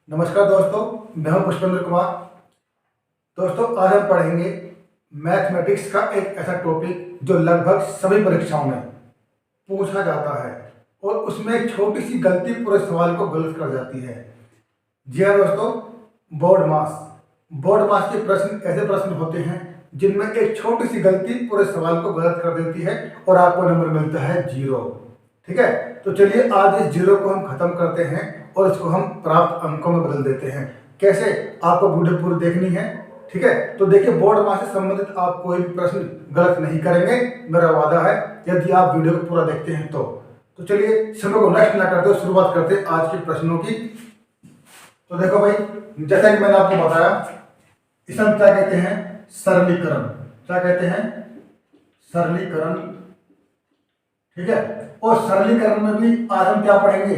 नमस्कार दोस्तों, मैं हूं पुष्पेंद्र कुमार। दोस्तों, आज हम पढ़ेंगे मैथमेटिक्स का एक ऐसा टॉपिक जो लगभग सभी परीक्षाओं में पूछा जाता है और उसमें एक छोटी सी गलती पूरे सवाल को गलत कर जाती है। जी हाँ दोस्तों, बोर्ड मास के प्रश्न ऐसे प्रश्न होते हैं जिनमें एक छोटी सी गलती पूरे सवाल को गलत कर देती है और आपको नंबर मिलता है 0। ठीक है, तो चलिए आज इस 0 को हम खत्म करते हैं और इसको हम प्राप्त अंकों में बदल देते हैं। कैसे, आपको वीडियो पूरी देखनी है। ठीक है, तो देखिए, बोर्ड मास से संबंधित आप कोई भी प्रश्न गलत नहीं करेंगे, मेरा वादा है, यदि आप वीडियो को पूरा देखते हैं तो चलिए समय को नष्ट ना करते हुए शुरुआत करते हैं आज के प्रश्नों की। तो देखो भाई, जैसा कि मैंने आपको बताया, इसे हम क्या कहते हैं, सरलीकरण। क्या कहते हैं, सरलीकरण। ठीक है, और सरलीकरण में भी आज हम क्या पढ़ेंगे,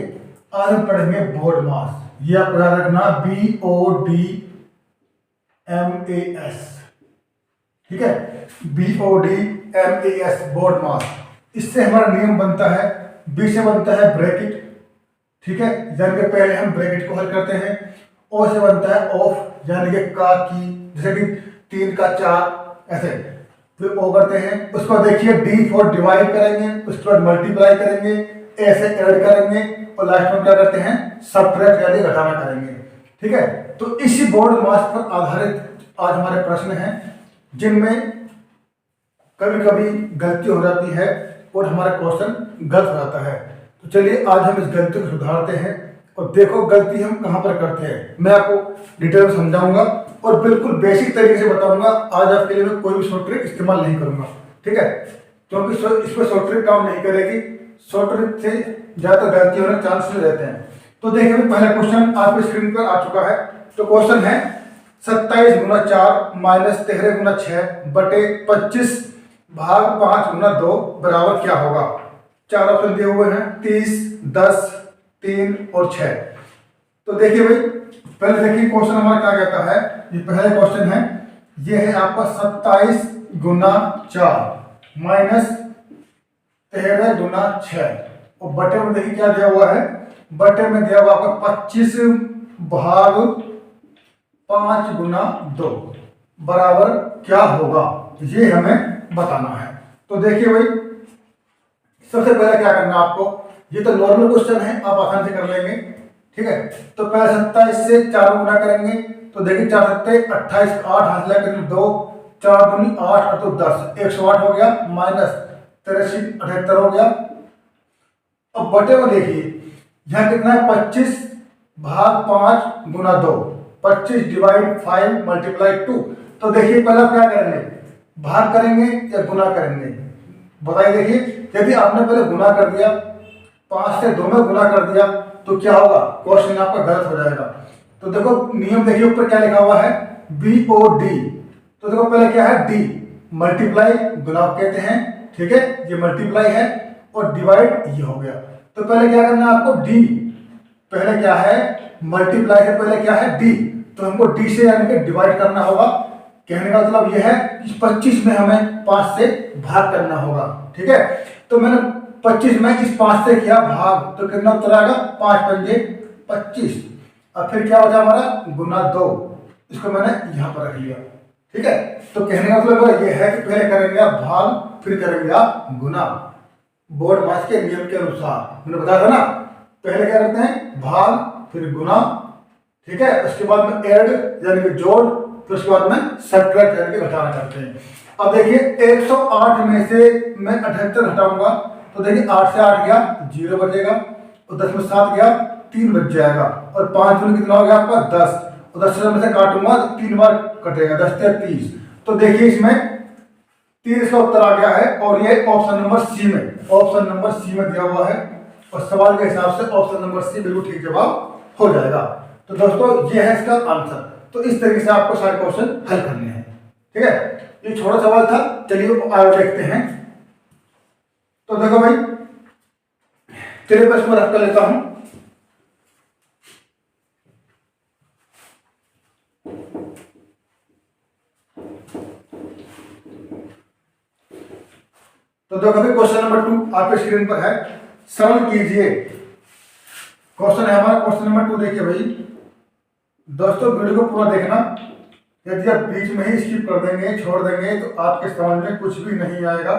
आज हम पढ़ेंगे बोर्ड मास। ये आप याद रखना, BODMAS। ठीक है, BODMAS, बोर्ड मास। इससे हमारा नियम बनता है, B से बनता है ब्रैकेट। ठीक है, यानी कि पहले हम ब्रैकेट को हल करते हैं। O से बनता है ऑफ, यानी कि का की, जैसे कि 3 का 4 ऐसे। फिर O करते हैं, उसको देखिए D फॉर डिवाइड करेंगे, उसके बाद मल्टीप्लाई करेंगे, ऐसे ऐड करेंगे और लास्ट में क्या करते हैं, सबट्रैक्ट यानी घटाना करेंगे। ठीक है, तो इसी बोर्ड मास पर आधारित आज हमारे प्रश्न हैं जिनमें कभी कभी गलती हो जाती है और हमारा क्वेश्चन गलत हो जाता है। तो चलिए आज हम इस गलती को सुधारते हैं और देखो गलती हम कहां पर करते हैं। मैं आपको डिटेल में समझाऊंगा और बिल्कुल बेसिक तरीके से बताऊंगा। आज आपके लिए मैं कोई भी शॉर्ट ट्रिक इस्तेमाल नहीं करूंगा। ठीक है, क्योंकि इस पर शॉर्ट ट्रिक काम नहीं करेगी, शॉर्ट ट्रिक से ज्यादा गलती होने के चांसेस रहते हैं। तो देखिए, पहला क्वेश्चन आपकी स्क्रीन पर आ चुका है। तो क्वेश्चन है 27 गुना 4 माइनस 13 गुना 6 बटे 25 भाग 5 गुना 2 बराबर क्या होगा। 4 ऑप्शन दिए हुए हैं, 30, 10, 3 और 6। तो देखिए भाई, पहले देखिए क्वेश्चन हमारा क्या कहता है। ये पहला क्वेश्चन है, ये है आपका 27 गुना 4 माइनस 13 गुना 6 और बटे में देखिए क्या दिया हुआ है, बटे में दिया हुआ आपका 25 भाग 5 गुना 2 बराबर क्या होगा, ये हमें बताना है। तो देखिए भाई, सबसे पहले क्या करना है आपको, ये तो नॉर्मल क्वेश्चन है, आप आसान से कर लेंगे। ठीक है, तो पहले 27 से 4 गुना करेंगे तो देखिए 4 सत्ते 28, 8 हाथ करेंगे 2, 4 दूनी 8 और 2 10, 108 हो गया, माइनस 83 78 हो गया। अब बटे में देखिए यहां कितना है, 25 भाग 5 गुना 2, 25 डिवाइड 5 मल्टीप्लाई 2। तो देखिए पहले आप क्या करेंगे, भाग करेंगे या गुना करेंगे, बताइए। देखिए, यदि आपने पहले गुना कर दिया, 5 से 2 में गुना कर दिया तो क्या होगा, क्वेश्चन आपका गलत हो जाएगा। तो देखो नियम देखिए, ऊपर क्या लिखा हुआ है, BOD। तो देखो पहले क्या है, D मल्टीप्लाई, गुना कहते हैं। ठीक है, ये मल्टीप्लाई है और डिवाइड ये हो गया। तो पहले क्या करना है आपको, D पहले क्या है, मल्टीप्लाई से पहले क्या है, D। तो हमको D से यानी कि डिवाइड करना होगा। कहने का मतलब यह है कि 25 में हमें 5 से भाग करना होगा। ठीक है, तो मैंने 25 में इस 5 से किया भाग, तो कितना उत्तर आएगा, 5 पंजे 25। अब फिर क्या बचा हमारा, गुना 2, इसको मैंने यहां पर रख लिया। ठीक है, तो कहने का मतलब यह है कि पहले करेंगे आप भाग, फिर करेंगे आप गुना, बोर्ड मास के नियम के अनुसार। मैंने बताया था ना, पहले क्या करते हैं, भाग फिर गुना। ठीक है, उसके बाद में ऐड यानी कि जोड़, फिर उसके बाद में सबट्रैक्ट यानी कि घटाना करते हैं। अब देखिए 108 में से मैं 78 हटाऊंगा तो देखिए 8 से 8 गया 0 बचेगा और 10 में 7 गया 3 बच जाएगा और 5 में कितना हो गया आपका 10 और 10 में से काटूंगा तो 3 बार कटेगा, 10 से 30। तो देखिए इसमें 30 का उत्तर आ गया है और ये ऑप्शन नंबर सी में, ऑप्शन नंबर सी में दिया हुआ है और सवाल के हिसाब से ऑप्शन नंबर सी बिल्कुल ठीक जवाब हो जाएगा। तो दोस्तों ये है इसका आंसर। तो इस तरीके से आपको सारे क्वेश्चन हल करने हैं। ठीक है, ये छोटा सवाल था, चलिए आगे देखते हैं। तो देखो भाई, चलिए मैं इसको रख कर लेता हूं। तो देखो भाई, क्वेश्चन नंबर 2 आपके स्क्रीन पर है, सरल कीजिए। क्वेश्चन है हमारा, क्वेश्चन नंबर 2 देखिए भाई, दोस्तों वीडियो को पूरा देखना, यदि आप बीच में ही स्किप कर देंगे, छोड़ देंगे, तो आपके समझ में कुछ भी नहीं आएगा।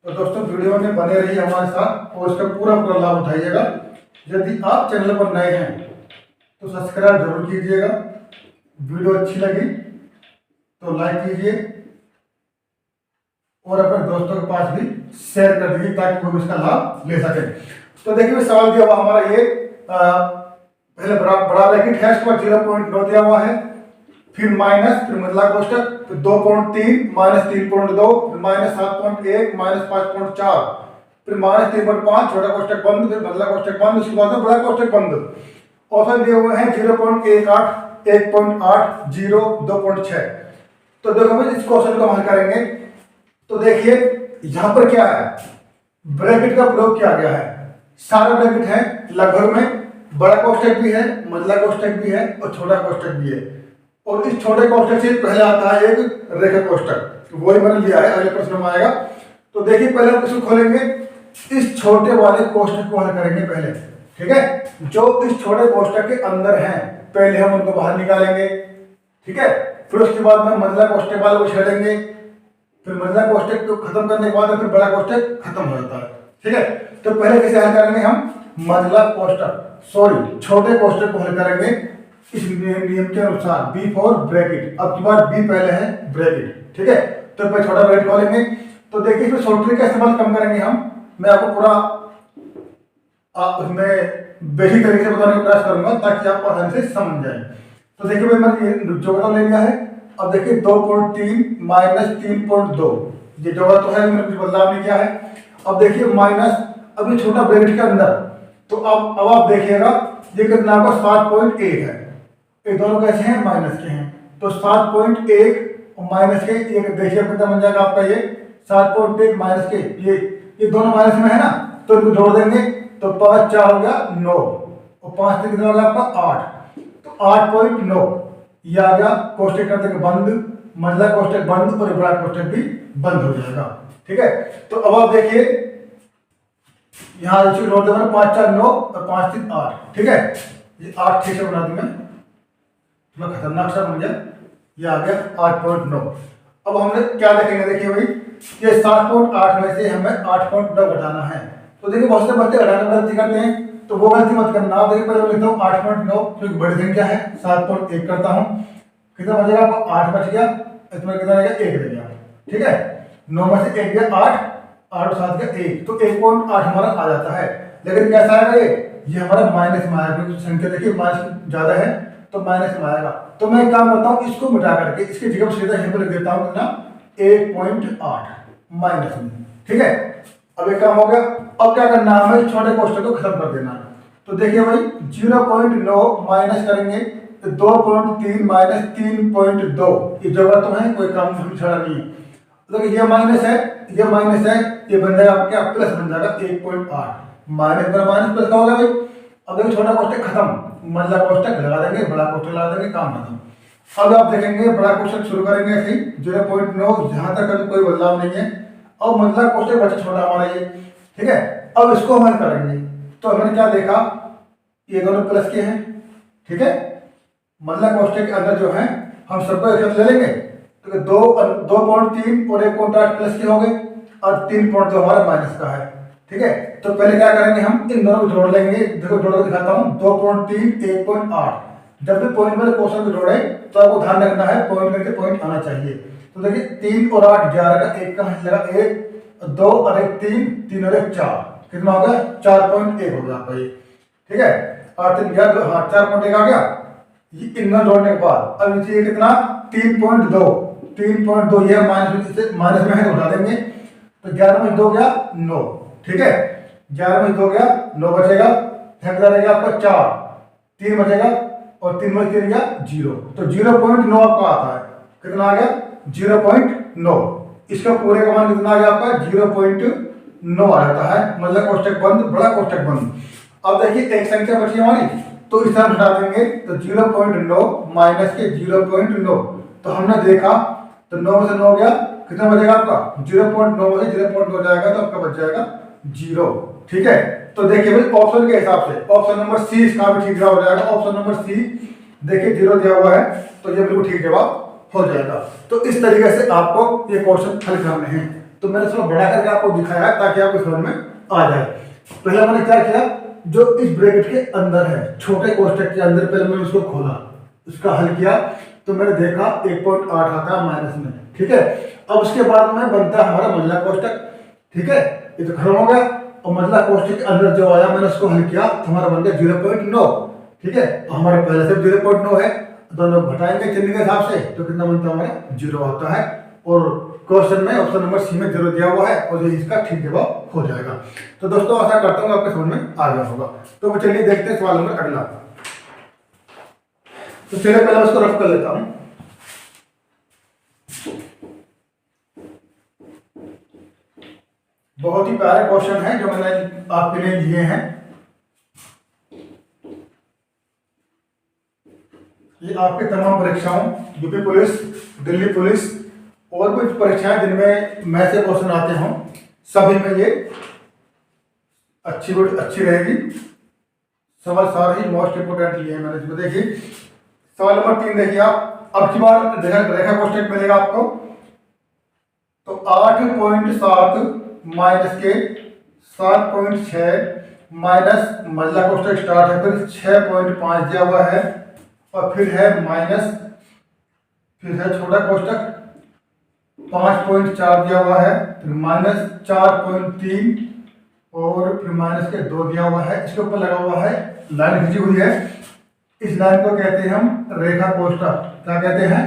तो दोस्तों वीडियो में बने रहिए हमारे साथ और इसका पूरा पूरा लाभ उठाइएगा। यदि आप चैनल पर नए हैं तो सब्सक्राइब जरूर कीजिएगा, वीडियो अच्छी लगी तो लाइक कीजिए और अपने दोस्तों के पास भी शेयर कर दीजिए ताकि वो भी इसका लाभ ले सके। तो देखिए सवाल दिया हुआ हमारा ये पहले बड़ा ब्रैकेट है, इसके बाद 0.9 दिया हुआ है, फिर माइनस, फिर मझला कोष्टक, फिर 2.3 माइनस 3.2, फिर माइनस 7.1 माइनस 5.4, फिर माइनस 3.5 छोटा कोष्टक बंद, फिर मझला कोष्टक बंद, उसके बाद में बड़ा कोष्टक बंद। ऑप्शन दिए हुए हैं 0.18, 1.8, 0, 2.6। तो देखो भाई इस क्वेश्चन को हम हल करेंगे। तो देखिए यहां पर क्या है, ब्रैकेट का प्रयोग किया गया है, सारा ब्रैकेट है लगभग में, बड़ा कोष्टक भी है, मझला कोष्टक भी है और छोटा कोष्टक भी है। और इस छोटे कोष्टक से पहले आता है एक रेखा कोष्टक, वही मैंने लिया है, अगले प्रश्न में आएगा। तो देखिए पहले हम इसको खोलेंगे, इस छोटे वाले कोष्टक को हल करेंगे पहले, ठीक है। जो इस छोटे कोष्टक के अंदर हैं पहले हम उनको बाहर निकालेंगे, ठीक है। फिर उसके बाद में मझला कोष्टक वाले को छेड़ेंगे, फिर मझला कोष्टक को खत्म करने के बाद फिर बड़ा कोष्टक खत्म हो जाता है, ठीक है। तो पहले कैसे हल करेंगे हम मझला कोष्टक, सॉरी छोटे कोष्टक को हल करेंगे इस नियम के अनुसार, बी फॉर ब्रैकेट। अब की बार बी पहले है ब्रैकेट, ठीक है। तो पहले छोटा ब्रैकेट खोलेंगे। तो देखिए इसमें शॉर्ट ट्रिक का इस्तेमाल कम करेंगे हम, मैं आपको पूरा उसमें बेसिक तरीके से बताने का प्रयास करूंगा ताकि आप आसानी से समझ जाए। तो देखिए भाई मैंने जोड़ा ले लिया है। अब देखिए 2.3 माइनस 3.2, ये जोड़ा तो है, मैंने कुछ बदलाव नहीं किया है। अब देखिए माइनस, अभी छोटा ब्रैकेट के अंदर, तो अब आप देखिएगा ये कितना आपका 7.1 है, ये दोनों कैसे हैं, माइनस के हैं। तो 7.1 और माइनस के, ये देखिए कितना बन जाएगा आपका, ये 7.1 माइनस के, ये दोनों माइनस में है ना, तो इनको जोड़ देंगे तो 5 4 हो गया 9 और 5 3 कितना हो गया आपका 8। तो 8.9 ये आ गया। कोष्टक करते बंद, मझला कोष्टक बंद और बड़ा कोष्टक भी बंद हो जाएगा, ठीक है। तो अब आप देखिए यहाँ जोड़ देंगे 5 4 9 और 5 3 8, ठीक है। ये 8 6 से बना दूं मैं, थोड़ा खतरनाक सा बन गया, ये आ गया 8.9। अब हमने क्या देखेंगे, देखिए भाई ये 7.8 में से हमें 8.9 घटाना है। तो देखिए बहुत से बच्चे घटाने में गलती करते हैं, तो वो गलती मत करना। देखिए पहले मैं लिखता हूँ 8.9, क्योंकि बड़ी संख्या है, 7.1 करता हूँ, कितना बचेगा आपको 8 बच गया, इसमें कितना रहेगा 1 रह गया, ठीक है। 9 में से 1 गया 8, 8 7 गया 1, तो 1.8 हमारा आ जाता है। लेकिन कैसा आएगा ये हमारा माइनस में आएगा, क्योंकि संख्या देखिए माइनस ज्यादा है तो माइनस में आएगा। तो मैं एक काम करता हूँ, इसको मिटा करके इसकी जगह सीधा यहीं पर लिख देता हूँ कितना 1.8 माइनस में, ठीक है। अब एक काम हो गया। अब क्या करना है, हमें छोटे कोष्टक को खत्म कर देना है। तो देखिए भाई 0.9 माइनस करेंगे तो 2.3 माइनस 3.2, ये जगह तो है, कोई काम हम छड़ा नहीं है। तो ये माइनस है, ये माइनस है, ये बन जाएगा क्या, प्लस बन जाएगा 1.8। माइनस पर माइनस प्लस का होगा भाई। अब देखिए छोटा कोष्टक खत्म, मझला कोष्टक लगा देंगे, बड़ा कोष्टक लगा देंगे, काम खत्म। अब आप देखेंगे बड़ा कोष्टक शुरू करेंगे ऐसे ही 0.9, जहां तक अभी कोई बदलाव नहीं है। अब मझला कोष्टक बचा छोटा हमारा ये, ठीक है। अब इसको हम करेंगे, तो हमने क्या देखा, ये दोनों प्लस के हैं, ठीक है। मझला कोष्टक के अंदर जो है हम सबको एक साथ ले लेंगे, तो 2.3 और 1.8 प्लस के हो गए और 3.2 हमारा माइनस का है, ठीक है। तो पहले क्या करेंगे, हम इन दोनों को जोड़ लेंगे। देखो जोड़ के दिखाता हूँ, 2.3 1.8। जब भी पॉइंट वाले क्वेश्चन को जोड़े तो आपको ध्यान रखना है पॉइंट करके पॉइंट आना चाहिए। तो देखिए 3 और 8 11 का, 1 का लगा 1, 2 और 1 3, 3 और 1 4, कितना हो गया 4.1 हो गया आपका ये, ठीक है। 8 3 गया 4.1 आ गया। ये इन जोड़ने के बाद अब नीचे ये कितना 3.2, 3.2 ये माइनस में है तो उठा देंगे, तो 11 में 2 गया 9, ठीक है। 11 में 2 गया 9 बचेगा, रहेगा आपका 4, 3 बचेगा और 3 में 3 गया 0, तो 0.9 आपका आता है। कितना आ गया 0.9। इसका पूरे का मान कितना आ गया आपका 0.9 आ जाता है, मतलब कोष्टक बंद, बड़ा कोष्टक बंद। अब देखिए एक संख्या बची हमारी, तो इस तरह हटा देंगे, तो 0.9 माइनस के 0.9, तो हमने देखा तो 9 में से 9 गया, कितना बचेगा आपका 0.9 में से 0.9 जाएगा तो आपका बच जाएगा 0, ठीक है। तो देखिए भाई ऑप्शन के हिसाब से ऑप्शन नंबर सी इसका भी ठीक जवाब हो जाएगा। ऑप्शन नंबर सी देखिए 0 दिया हुआ है, तो ये बिल्कुल ठीक जवाब हो जाएगा। तो इस तरीके से आपको ये क्वेश्चन हल करने हैं। तो मैंने थोड़ा बढ़ा करके आपको दिखाया ताकि आपको समझ में आ जाए। पहले मैंने क्या किया, जो इस ब्रैकेट के अंदर है छोटे कोष्टक के अंदर, पहले मैंने उसको खोला, उसका हल किया, तो मैंने देखा 1.8 आता है माइनस में, ठीक है। अब उसके बाद में बनता है हमारा मंझला कोष्टक, ठीक है, ये तो खत्म हो गया। और मंझला कोष्टक के अंदर जो आया मैंने उसको हल किया तो हमारा बन गया 0.9, ठीक है। हमारे पहले से 0.9 है, दोनों घटाएंगे चिन्ह के हिसाब से तो कितना बनता है हमारा 0 आता है। और क्वेश्चन में ऑप्शन नंबर सी में 0 दिया हुआ है और ये इसका ठीक जवाब हो जाएगा। तो दोस्तों आशा करता हूँ आपके समझ में आ गया होगा। तो चलिए देखते हैं सवाल नंबर अगला। तो चलिए पहले उसको रफ कर लेता हूं। बहुत ही प्यारे क्वेश्चन है जो मैंने आपके लिए लिए हैं। ये आपके तमाम परीक्षाओं, यूपी पुलिस, दिल्ली पुलिस और कुछ परीक्षाएं जिनमें मैथ से क्वेश्चन आते हों, सभी में ये अच्छी रहेगी। सवाल सारे ही मोस्ट इंपोर्टेंट लिए हैं मैंने इसमें। देखिए सवाल नंबर 3 देखिए आप, अब की बार रेखा कोष्टक मिलेगा आपको। तो 8.7 माइनस के 7.6 माइनस मंझला कोष्टक स्टार्ट है, फिर 6.5 दिया हुआ है और फिर है माइनस, फिर है छोटा कोष्टक 5.4 दिया हुआ है, फिर माइनस 4.3 और फिर माइनस के 2 दिया हुआ है। इसके ऊपर लगा हुआ है लाइन खींची हुई है। इस लाइन को कहते हैं हम रेखा कोष्टक। क्या कहते हैं?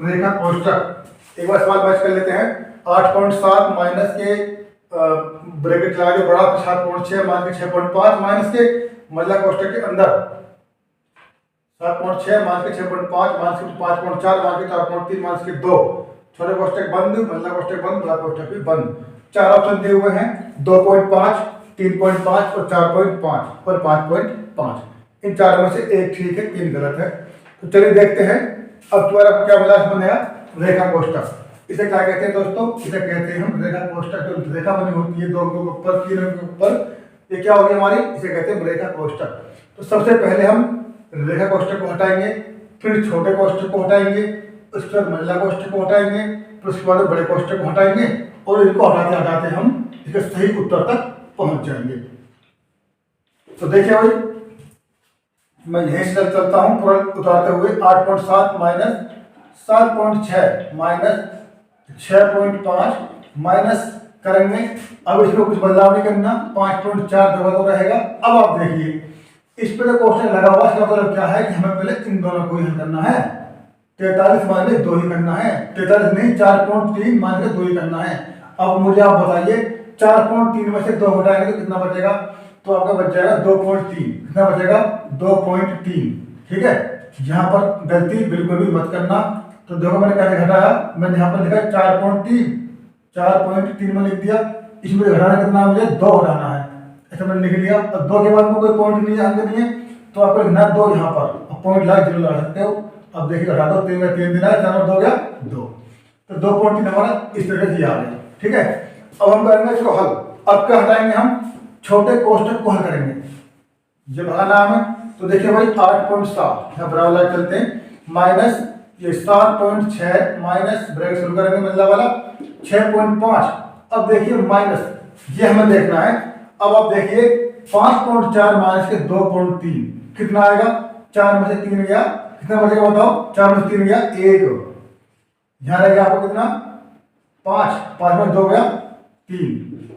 रेखा कोष्टक। एक बार सवाल मैच कर लेते हैं। 8.7 माइनस के ब्रैकेट लगा के बड़ा 7.6 माइनस के 6.5 माइनस के मंझला कोष्टक के अंदर 7.6 माइनस के 6.5 माइनस के 5.4 माइनस के 4.3 माइनस के 2, छोटे कोष्टक बंद, मंझला कोष्टक बंद, बड़ा कोष्टक भी बंद। 4 ऑप्शन दिए हुए हैं, 2.5, 3.5 और 4.5 और 5.5। इन चारों में से एक ठीक है, 3 गलत है। तो चलिए देखते हैं अब तुम्हारा क्या मिला इसमें नया रेखा कोष्टक। इसे क्या कहते हैं दोस्तों? इसे कहते हैं हम रेखा कोष्टक। जो रेखा बनी होती है 2 अंकों के ऊपर, 3 अंकों के ऊपर, ये क्या होगी हमारी? इसे कहते हैं रेखा कोष्टक। तो सबसे पहले हम रेखा कोष्टक को हटाएंगे, फिर छोटे कोष्टक को हटाएंगे, उसके बाद मंझला कोष्टक को हटाएंगे, फिर उसके बाद बड़े कोष्टक को हटाएंगे और इनको हटाते हटाते हम इसके सही उत्तर तक पहुंच जाएंगे। तो देखिए भाई, मैं यहीं से चलता हूं पूरा उतारते हुए। 8.7 माइनस 7.6 माइनस 6.5 माइनस करेंगे। अब इसमें कुछ बदलाव नहीं करना, 5.4 जगह तो रहेगा। अब आप देखिए इस पर जो क्वेश्चन लगा हुआ, इसका मतलब क्या है कि हमें पहले इन दोनों को ही हल करना है। 43 माइनस 2 ही करना है, 43 नहीं 4.3 माइनस 2 ही करना है। अब मुझे आप बताइए 4.3 में से 2 घटाएंगे तो कितना बचेगा? तो आपका बच जाएगा 2.3। कितना बचेगा? 2.3। ठीक है, यहाँ पर गलती बिल्कुल भी मत करना। तो देखो मैंने कैसे घटाया, मैंने यहाँ पर लिखा 4.3 में लिख दिया। इसमें घटाना कितना है? मुझे 2 घटाना है, ऐसा मैंने लिख लिया। अब 2 के बाद में कोई पॉइंट नहीं है, अंक नहीं है, तो आपको लिखना 2 यहाँ पर, पॉइंट ला जरूर लगा सकते हो। अब देखिए घटा दो, 3 में 3 दिन है, 4 और 2 हो गया 2। तो 2.3 हमारा इस तरह से आ गया। ठीक है, अब हम करेंगे इसको हल। अब क्या हटाएंगे? हम छोटे कोष्टक को हल करेंगे। जब हल नाम है तो देखिए भाई 8.7 यहाँ बराबर चलते हैं, माइनस ये 7.6 माइनस ब्रैकेट शुरू करेंगे मंझला वाला 6.5। अब देखिए माइनस, ये हमें देखना है। अब आप देखिए 5.4 माइनस के 2.3 कितना आएगा? 4 में से 3 गया, कितना बचेगा बताओ? 4 में से 3 गया 1। यहाँ रहेगा आपको कितना? 5, 5 में 2 गया 3,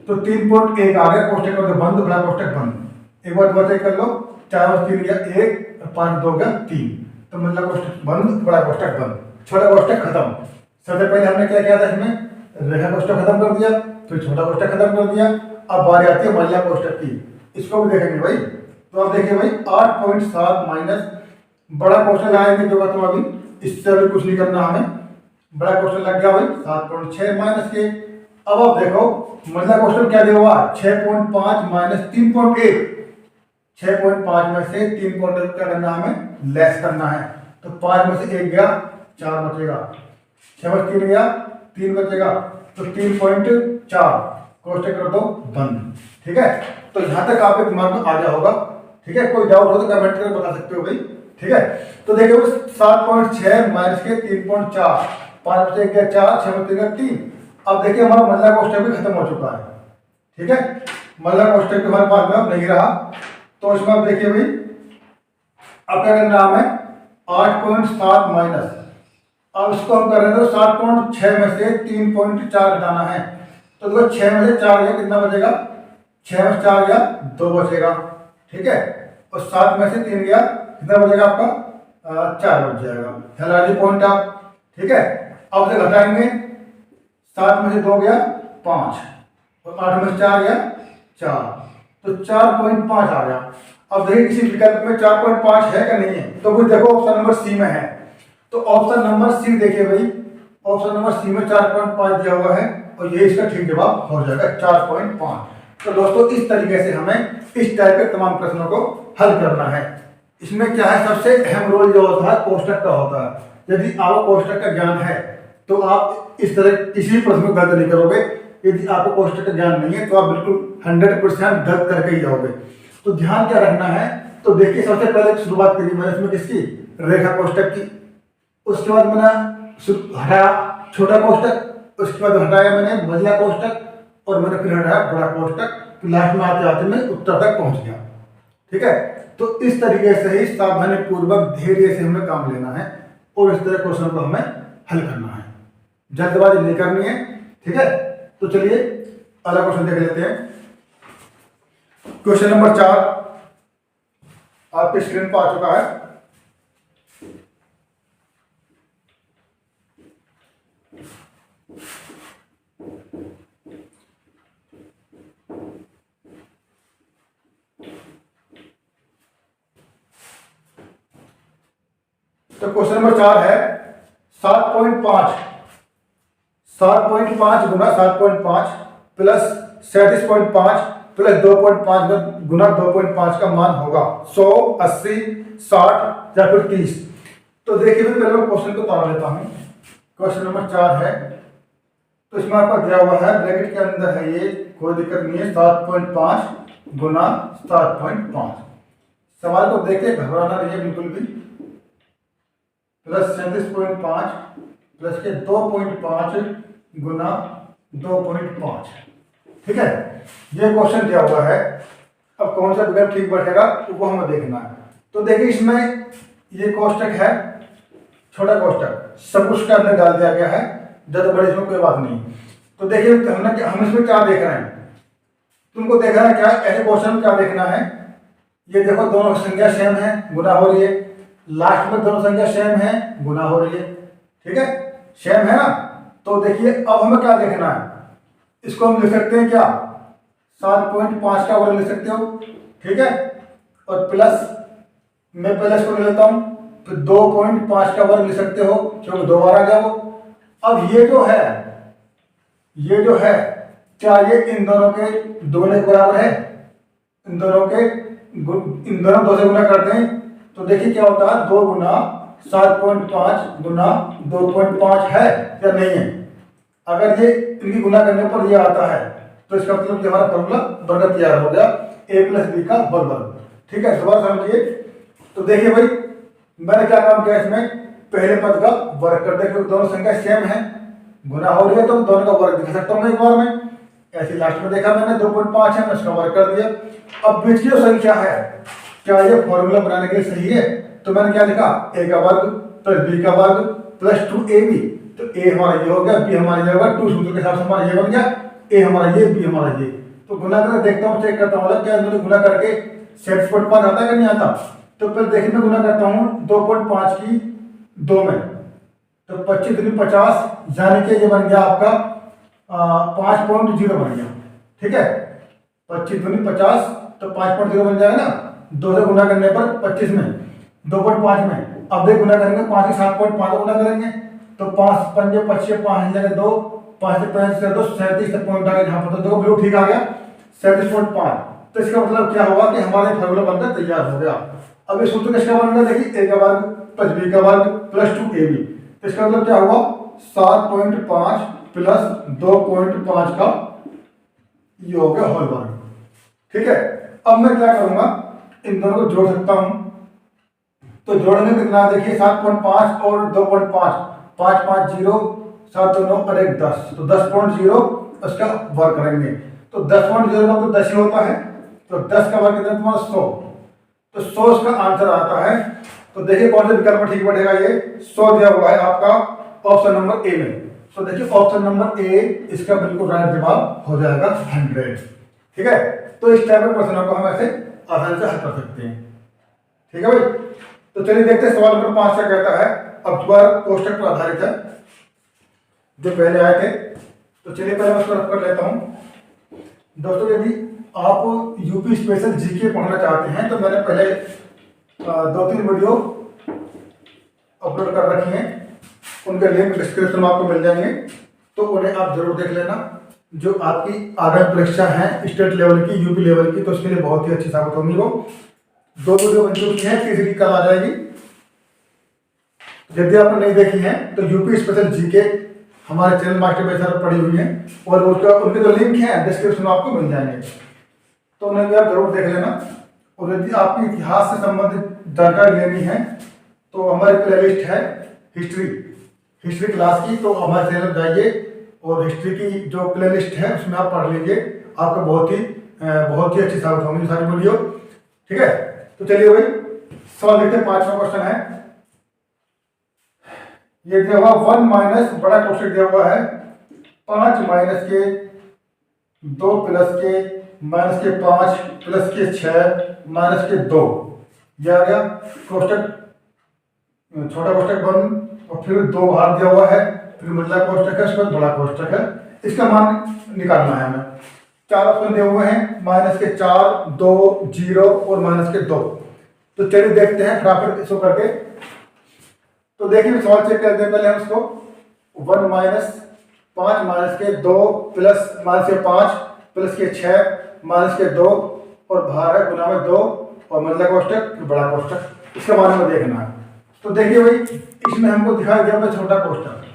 तो 3.1 आ गया। कोष्टक कर दो बंद, बड़ा कोष्टक बंद। एक बार दोबारा चेक कर लो, 4 में 3 गया 1, 5 में 2 गया 3, तो मंझला कोष्टक बंद, बड़ा कोष्टक बंद, छोटा कोष्टक खत्म। सबसे पहले हमने क्या किया था? इसमें रेखा कोष्टक खत्म कर दिया, फिर छोटा कोष्टक खत्म कर दिया। अब बारी आती है मंझला कोष्टक की, इसको भी देखेंगे भाई। तो अब देखिए भाई 8.7 माइनस बड़ा कोष्टक आएंगे जो तुम अभी, इससे अभी कुछ नहीं करना हमें। बड़ा कोष्टक लग गया भाई 7.6 माइनस के। अब आप देखो मंझला कोष्टक क्या दिया हुआ? 6.5 माइनस 3.1। 6.5 में से 3.1 क्या करना हमें? लेस करना है। तो 5 में से 1 गया, 4 बचेगा, 6 में 3 गया 3 बचेगा, तो 3.4 कोष्टक कर दो बंद। ठीक है, तो यहाँ तक आपके दिमाग में आ गया होगा। ठीक है, कोई डाउट हो तो कमेंट करके बता सकते हो भाई। ठीक है, तो देखिए 7.6 माइनस के 3.4, 5 बचे गया 4, 6 बचे गया 3। अब देखिए हमारा मल्ला कोष्टक भी खत्म हो चुका है। ठीक है, मल्ला कोष्टक हमारे पास में अब नहीं रहा, तो इसमें अब देखिए भाई अब क्या करना है, 8.7 माइनस, अब इसको हम कर रहे हैं तो 7.6 में से 3.4 घटाना है। तो देखो 6 में से 4 गया, कितना बचेगा, 6 में से 4 गया 2 बचेगा। ठीक है, और 7 में से 3 गया, कितना बचेगा आपका 4 बच जाएगा। ख्याल आ पॉइंट आप। ठीक है, अब से घटाएंगे, 7 में से 2 गया 5 और 8 में से 4 गया 4, तो 4.5 आ गया। अब देखिए किसी विकल्प में 4.5 है क्या नहीं है, तो फिर देखो ऑप्शन नंबर सी में है, तो ऑप्शन नंबर सी देखिए भाई, ऑप्शन नंबर सी में 4.5 दिया हुआ है और ये इसका ठीक जवाब हो जाएगा 4.5। तो दोस्तों इस तरीके से हमें इस टाइप के तमाम प्रश्नों को हल करना है। इसमें क्या है, सबसे अहम रोल जो होता है कोष्टक का होता है। यदि आपको कोष्टक का ज्ञान है तो आप इस तरह किसी भी प्रश्न में गलत नहीं करोगे। यदि आपको कोष्टक का ज्ञान नहीं है तो आप बिल्कुल 100% गलत करके ही जाओगे। तो ध्यान क्या रखना है, तो देखिए सबसे पहले शुरुआत करी मैंने इसमें किसकी, रेखा कोष्टक की। उसके बाद मैंने हटाया छोटा कोष्टक, उसके बाद हटाया मैंने मझला कोष्टक और मैंने फिर हटाया बड़ा कोष्टक। तो लास्ट में आते आते मैं उत्तर तक पहुंच गया। ठीक है, तो इस तरीके से ही सावधानी पूर्वक धैर्य से हमें काम लेना है और इस तरह क्वेश्चन को हमें हल करना है, जल्दबाजी नहीं करनी है। ठीक है, तो चलिए अगला क्वेश्चन देख लेते हैं। क्वेश्चन नंबर 4 आपके स्क्रीन पर आ चुका है। तो क्वेश्चन नंबर 4 है 7.5 गुना 7.5 प्लस 37.5 प्लस 2.5 गुना 2.5 का मान होगा 100, 80, 60 या फिर 30। तो देखिए पहले मैं क्वेश्चन को तार लेता हूं। क्वेश्चन नंबर 4 है, तो इसमें आपका दिया हुआ है ब्रैकेट के अंदर है, ये कोई दिक्कत नहीं है, 7.5 गुना 7.5। सवाल को देख के घबराना नहीं है बिल्कुल भी। प्लस 37.5 प्लस के 2.5 गुना 2.5। ठीक है, ये क्वेश्चन दिया हुआ है। अब कौन सा विकल्प ठीक बैठेगा वो हमें देखना है। तो देखिए इसमें ये कोष्टक है, छोटा कोष्टक सब कुछ के अंदर डाल दिया गया है, ज्यादा बड़े इसमें कोई बात नहीं। तो देखिए हम इसमें क्या देख रहे हैं, तुमको देखना है क्या, ऐसे क्वेश्चन में क्या देखना है, ये देखो दोनों संख्या सेम है, गुना हो रही है, लास्ट में दोनों संख्या सेम है, गुना हो रही है। ठीक है, सेम है ना। तो देखिए अब हमें क्या देखना है, इसको हम लिख सकते हैं क्या, 7.5 का वर्ग लिख सकते हो। ठीक है, और प्लस मैं पहले इसको ले लेता हूं, फिर 2.5 का वर्ग लिख सकते हो क्योंकि 2 बार आ गया वो। अब ये जो है क्या ये इन दोनों के दोनों के बराबर है, इन दोनों 2 से गुना करते हैं तो देखिए क्या होता है, 2 गुना 7.5 गुना 2.5 है या नहीं है। अगर ये इनकी गुना करने पर ये आता है तो इसका मतलब कि हमारा फॉर्मूला वर्ग तैयार हो गया, a प्लस बी का वर्ग। ठीक है, दोबारा समझिए। तो देखिए भाई मैंने क्या काम किया, इसमें पहले पद का वर्ग कर दे, दोनों संख्या सेम है, गुना हो रही है तो दोनों का वर्ग दिखा सकता हूँ एक बार में। ऐसे लास्ट में देखा मैंने 2.5 है, मैं उसका वर्ग कर दिया। अब बीच की जो संख्या है क्या ये फॉर्मूला बनाने के लिए सही है, तो मैंने क्या लिखा, a का वर्ग प्लस b का वर्ग प्लस 2ab। तो a हमारा ये हो गया, b हमारा ये होगा, 2 सूत्र के हिसाब से हमारा ये बन गया, a हमारा ये, b हमारा ये। तो गुना करके देखता हूँ, चेक करता हूँ क्या इन्होंने गुना करके 7.5 आता है कि नहीं आता। तो फिर देखिए मैं गुना करता हूँ 2.5 की 2 में, तो 25 दूनी 50, यानी कि ये बन गया आपका 5.0 बन गया। ठीक है, 25 दूनी 50 तो 5.0 बन जाएगा ना, 2 से गुना करने पर 25 में 2.5 में। अब देख गुना करेंगे 5 से 7.5 गुना करेंगे तो 5 पंजे 25 5 जगह 2, 5 से 5 से 2 37 तक पॉइंट आ गया, जहाँ पर तो देखो बिल्कुल ठीक आ गया 37.5। तो इसका मतलब क्या होगा कि हमारे फॉर्मूला बनकर तैयार हो गया। अब ये सूत्र किसका बनेगा, देखिए a का वर्ग प्लस b का वर्ग प्लस 2ab। तो इसका मतलब क्या हुआ, 7.5 प्लस 2.5 का ये हो गया होल वर्ग। ठीक है। अब मैं क्या करूंगा, इन दोनों को जोड़ सकता हूं। तो जोड़ने में कितना, देखिए 7.5 और 2.5, 5 5 0, 7 2 9 और 1 10, तो 10.0 उसका वर्ग करेंगे। तो 10.0 का तो 10 ही होता है, तो 10 का वर्ग कितना तुम्हारा 100, तो 100 इसका आंसर आता है। तो देखिए कौन सा विकल्प ठीक बैठेगा, ये 100 दिया हुआ है आपका ऑप्शन नंबर ए में। तो देखिए ऑप्शन नंबर ए इसका बिल्कुल राइट जवाब हो जाएगा 100। ठीक है, तो इस टाइप के प्रश्नों को हम ऐसे आसानी से हल कर सकते हैं। ठीक है भाई, तो चलिए देखते हैं सवाल नंबर 5 क्या कहता है। अब दोबारा कोष्टक पर आधारित है जो पहले आए थे। तो चलिए पहले मैं उसको रख कर लेता हूं। दोस्तों यदि आप यूपी स्पेशल जीके पढ़ना चाहते हैं तो मैंने पहले 2-3 वीडियो अपलोड कर रखी हैं, उनके लिंक डिस्क्रिप्शन में आपको मिल जाएंगे, तो उन्हें आप जरूर देख लेना। जो आपकी आगामी परीक्षा है स्टेट लेवल की, यूपी लेवल की, तो उसके लिए बहुत ही अच्छी साबित होंगी वो। 2 वीडियो बन चुकी है, तीसरी कल आ जाएगी। यदि आपने नहीं देखी है तो यूपी स्पेशल जीके हमारे चैनल मास्टर बेसर पर पड़ी हुई है, और उसका उनके जो लिंक है डिस्क्रिप्शन में आपको मिल जाएंगे, तो उन्हें भी आप जरूर देख लेना। और यदि आपकी इतिहास से संबंधित जानकारी लेनी है तो हमारी प्लेलिस्ट है हिस्ट्री क्लास की, तो हमारे चैनल जाइए और हिस्ट्री की जो प्लेलिस्ट है उसमें आप पढ़ लीजिए, आपको बहुत ही अच्छी साबित होंगी सारी वीडियो। ठीक है, तो चलिए भाई सवाल देखते हैं। 5वां क्वेश्चन है, ये दिया हुआ 1 माइनस बड़ा क्वेश्चन दिया हुआ है 5 माइनस के 2 प्लस के माइनस के 5 प्लस के 6 माइनस के 2, यह आ गया कोष्टक, छोटा कोष्टक बंद, और फिर 2 बाहर दिया हुआ है, फिर मंझला कोष्टक है, उसके बाद बड़ा कोष्टक है। इसका मान निकालना है हमें। 4 ऑप्शन दिए हुए हैं, माइनस के 4, 2, 0 और माइनस के 2। तो चलिए देखते हैं फटाफट इसको करके। तो देखिए सवाल चेक करते हैं पहले हम इसको। 1 माइनस 5 माइनस के 2 प्लस माइनस के 5 प्लस के 6 माइनस के 2 और बाहर है गुना में 2 और मंझला कोष्टक फिर बड़ा कोष्टक, इसका मान हमें देखना है। तो देखिए भाई इसमें हमको दिखाई दिया छोटा कोष्टक,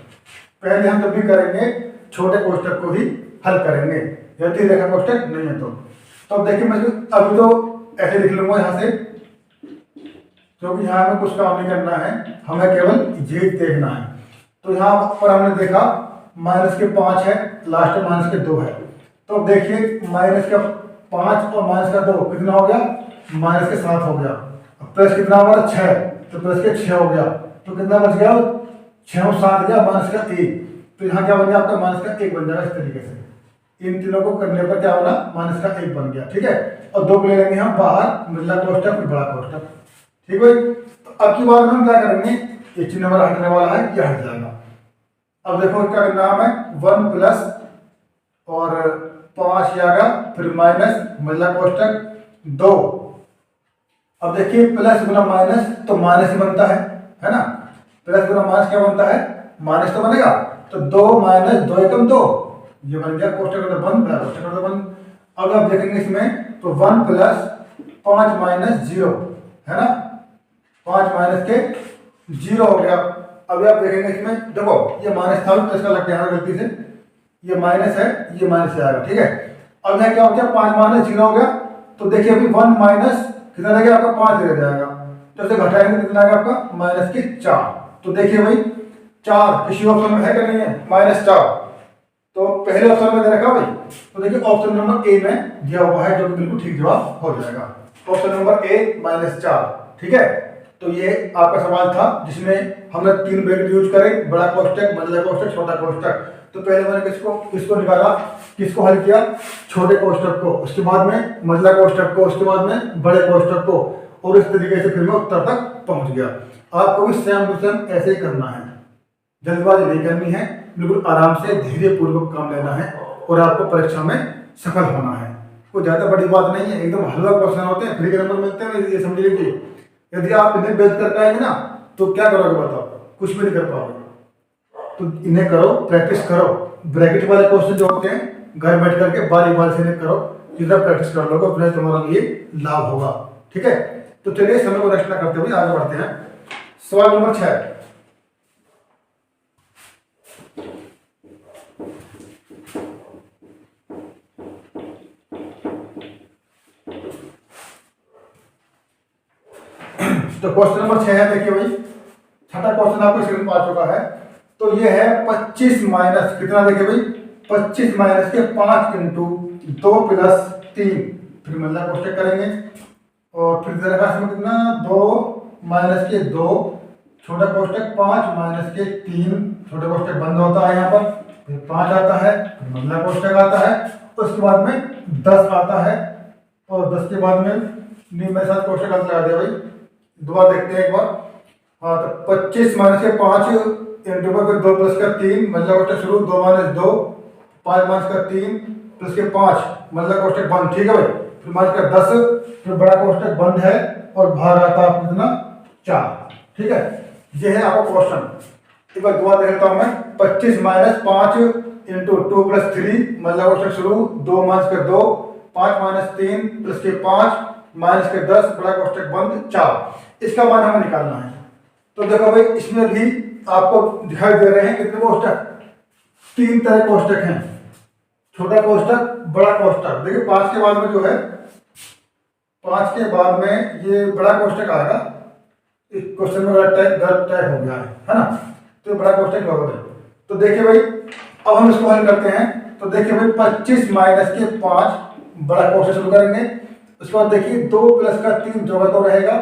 पहले हम जब भी करेंगे छोटे कोष्टक को ही हल करेंगे, यदि रेखा कोष्टक नहीं है तो अब देखिए मैं अभी तो ऐसे लिख लूंगा यहाँ से, क्योंकि यहाँ हमें कुछ काम नहीं करना है, हमें केवल ये देखना है। तो यहाँ पर हमने देखा माइनस के 5 है, लास्ट में माइनस के 2 है। तो अब देखिए माइनस का 5 और माइनस का 2 कितना हो गया, माइनस के 7 हो गया। अब प्लस कितना हमारा 6, तो प्लस के 6 हो गया, तो कितना बच गया 6 और 7 गया माइनस का 1। तो यहाँ क्या बन गया आपका माइनस का 1 बन जाएगा। इस तरीके से इन तीनों को करने पर क्या होगा, माइनस का 1 बन गया। ठीक है, और 2 ले लेंगे हम बाहर, मंझला कोष्टक फिर बड़ा कोष्टक। ठीक है, तो अब की बार में हम क्या करेंगे, ये चिन्ह हमारा हटने वाला है, ये हट जाएगा। अब देखो क्या नाम है 1 प्लस और 5 आएगा, फिर माइनस मंझला कोष्टक 2। अब देखिए प्लस गुना माइनस तो माइनस ही बनता है ना, प्लस गुना माइनस क्या बनता है, माइनस तो बनेगा। तो 2 माइनस 2 एकम 2, ये बन गया कोष्टक तो बंद, बड़ा कोष्टक तो बंद। अब आप देखेंगे इसमें तो 1 प्लस 5 माइनस 0 है ना, 5 माइनस के 0 हो गया। अब आप देखेंगे इसमें देखो ये माइनस था तो इसका लग गया गलती से, ये माइनस है, ये माइनस से आएगा। ठीक है, अब यहाँ क्या हो गया 5 माइनस 0 हो गया। तो देखिए अभी 1 माइनस कितना लगेगा आपका 5 रह जाएगा, तो इसे घटाएंगे कितना आएगा आपका माइनस के 4। तो देखिए भाई 4 किसी ऑप्शन में है कि नहीं है, -4, तो पहले ऑप्शन में दे रखा भाई। तो देखिए ऑप्शन नंबर ए में दिया हुआ है जो कि बिल्कुल ठीक जवाब हो जाएगा, ऑप्शन नंबर ए -4। ठीक है, तो ये आपका सवाल था जिसमें हमने 3 ब्रैकेट यूज करे, बड़ा कोष्टक, मंझला कोष्टक, छोटा कोष्टक। तो पहले मैंने किसको निकाला, किसको हल किया, छोटे कोष्टक को, उसके बाद में मंझला कोष्टक को, उसके बाद में बड़े कोष्टक को, और इस तरीके से फिर मैं उत्तर तक पहुंच गया। आपको भी सेम टू सेम ऐसे ही करना है, जल्दबाजी नहीं करनी है, बिल्कुल आराम से धैर्य पूर्वक काम लेना है और आपको परीक्षा में सफल होना है। कोई ज्यादा बड़ी बात नहीं है, एकदम हल्का क्वेश्चन होते हैं, फ्री के नंबर मिलते हैं, ये समझ लीजिए। यदि आप इन्हें बेच कर आएंगे ना तो क्या करोगे बताओ, कुछ भी नहीं कर पाओगे। तो इन्हें करो, प्रैक्टिस करो, ब्रैकेट वाले क्वेश्चन जो होते हैं घर बैठ करके बारी बारी से इन्हें करो, जितना प्रैक्टिस कर लोगे उतना तुम्हारा लिए लाभ होगा। ठीक है, तो चलिए समय को नष्ट न करते हुए आगे बढ़ते हैं। सवाल नंबर 6, तो क्वेश्चन नंबर 6 है, देखिए भाई छठा क्वेश्चन आपको स्क्रीन पर आ चुका है। तो ये है 25 माइनस कितना, देखिए भाई 25 माइनस के 5 इंटू 2 प्लस 3, फिर मतलब कोष्टक करेंगे और फिर दे रखा इसमें कितना 2 माइनस के 2 छोटा कोष्टक 5 माइनस के 3 छोटा कोष्टक बंद होता है यहाँ पर, फिर 5 आता है, फिर मतलब कोष्टक आता है, उसके बाद में 10 आता है और 10 के बाद में मेरे साथ कोष्टक अंत लगा दिया भाई। दोबारा देखते हैं एक बार। हाँ तो 25 माइनस के 5 इंटू पर 2 प्लस का 3 मतलब कोष्टक शुरू, 2 माइनस 2 5 माइनस का 3 प्लस के 5 मतलब कोष्टक बंद, ठीक है भाई। फिर माइनस का 10 फिर बड़ा कोष्टक बंद है और बाहर आता है आपको कितना 4, ठीक है। ये है आपका क्वेश्चन। एक बार दोबारा देख लेता हूँ मैं। 25 माइनस 5 इंटू 2 प्लस 3 मतलब कोष्टक शुरू, 2 माइनस का 2 5 माइनस 3 प्लस के 5 माइनस के 10 बड़ा कोष्टक बंद 4। इसका मान हमें निकालना है। तो देखो भाई इसमें भी आपको दिखाई दे रहे हैं कितने कोष्टक, 3 तरह कोष्टक हैं, छोटा कोष्टक बड़ा कोष्टक। देखिए 5 के बाद में जो है 5 के बाद में ये बड़ा कोष्टक आएगा। इस क्वेश्चन में गलत टाइप हो गया है ना, तो बड़ा कोष्टक होगा भाई। तो देखिए भाई अब हम इसको हल करते हैं। तो देखिए भाई 25 माइनस के 5 बड़ा कोष्टक शुरू करेंगे, उसके बाद देखिए 2 प्लस का 3 जोड़ा तो रहेगा।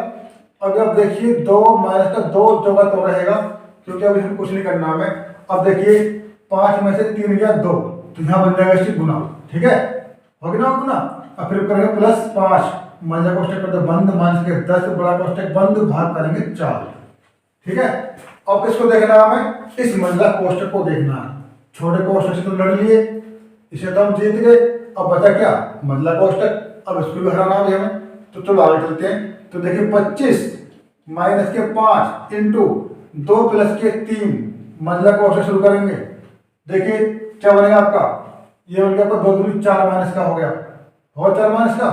अब देखिए 2 माइनस का 2 जोड़ा तो रहेगा, क्योंकि अभी हम कुछ नहीं करना हमें। अब देखिए 5 में से 3 गया 2, तो यहाँ बन जाएगा इसकी गुना, ठीक है, हो गया ना गुना। अब फिर करेंगे प्लस 5 मंझला कोष्टक कर दो बंद, माइनस के 10 बड़ा कोष्टक बंद, भाग करेंगे 4, ठीक है। अब किसको देखना है हमें, इस मंझला कोष्टक को देखना है। छोटे कोष्टक से तो लड़ लिए, इसे तो हम जीत गए, अब बचा क्या मंझला कोष्टक, अब इसको भी हराना भी हमें। तो चलो आगे चलते हैं। तो देखिए 25 माइनस के 5 इंटू 2 प्लस के 3 मंझला कोष्टक शुरू करेंगे। देखिए क्या बनेगा आपका, ये बन गया आपका 2 दूनी 4 माइनस का हो गया, हो 4 माइनस का।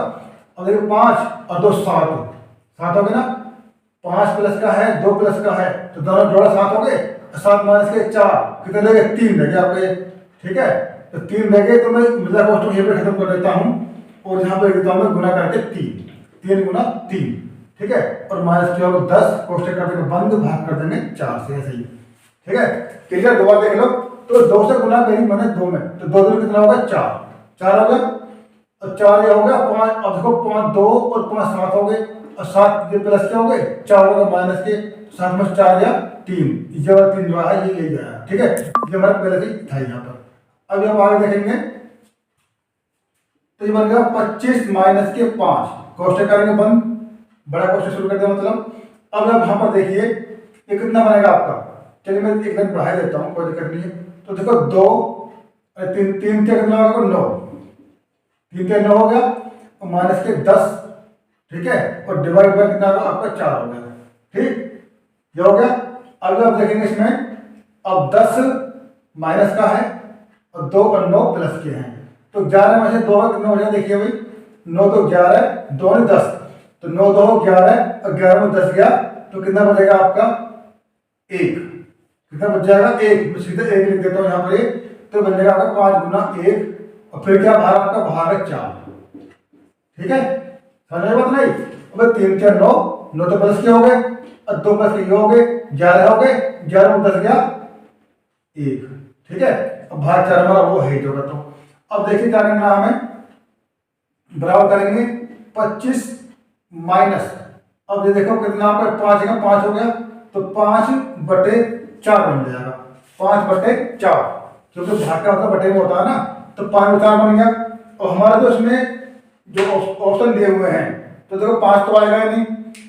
अब देखिए 5 और 2 7 हो गए ना, 5 प्लस का है 2 प्लस का है, तो दोनों जोड़ा 7 हो गए। 7 माइनस के 4 कितने लगे 3 लगे आपके, ठीक है। तो 3 लगे तो मैं मंझला कोष्टक यहीं पे खत्म कर देता हूँ और यहाँ पे लिखता हूँ मैं गुना करके 3 गुना 3, ठीक है। और माइनस के 10 कोष्टक कर देंगे बंद, भाग कर देंगे 4 से, ऐसे ही, ठीक है। क्लियर, दोबारा देख लो। तो 2 से गुना करी मैंने 2 में, तो 2 दूनी कितना होगा 4 हो गया, और 4 ये हो गया 5। अब देखो 5 2 और 5 7 हो गए, और 7 ये प्लस के हो गए 4 हो गए माइनस के, 7 में 4 या 3, ये वाला 3 जो है ये ले गया, ठीक है। ये हमारा पहले से था यहाँ पर। अब हम आगे देखेंगे। तो ये बन गया 25 माइनस के 5 कोष्टक करेंगे बंद, बड़ा कोष्टक शुरू कर दिया मतलब। अब यहाँ पर देखिए ये कितना बनेगा आपका, चलिए मैं एक लाइन बढ़ा देता हूँ, कोई दिक्कत नहीं है। तो देखो 2 3 3 कितना होगा 9, 3 के 9 हो गया, और माइनस के 10, ठीक है, और डिवाइड बाय कितना होगा आपका 4 हो गया, ठीक, ये हो गया। अब आप देखेंगे इसमें, अब 10 माइनस का है और 2 और 9 प्लस के हैं, तो 11 में से 2 कितना हो जाएगा, देखिए भाई 9 तो 11 2 ने 10, तो 9 2 11 और 11 में 10 गया, तो कितना बचेगा आपका 1, कितना बच जाएगा 1, मैं सीधे 1 लिख देता हूँ यहाँ पर, तो बन जाएगा आपका 5 गुना 1, और फिर क्या बाहर आपका बाहर है 4, ठीक है, समझ बात नहीं। अब 3 4 9 9 तो प्लस के हो गए, और 2 प्लस के हो गए 11 हो गए, 11 में 10 गया 1, ठीक है। अब बाहर 4 हमारा वो है जो, तो अब देखिए क्या करना हमें, बराबर करेंगे 25 माइनस, अब ये देखो कितना आपका 5 का 5 हो गया, तो 5/4 बन जाएगा, 5/4, क्योंकि भाग का मतलब बटे में होता है ना, तो 5/4 बन गया। और हमारा जो इसमें जो ऑप्शन दिए हुए हैं, तो देखो 5 तो आएगा ही नहीं,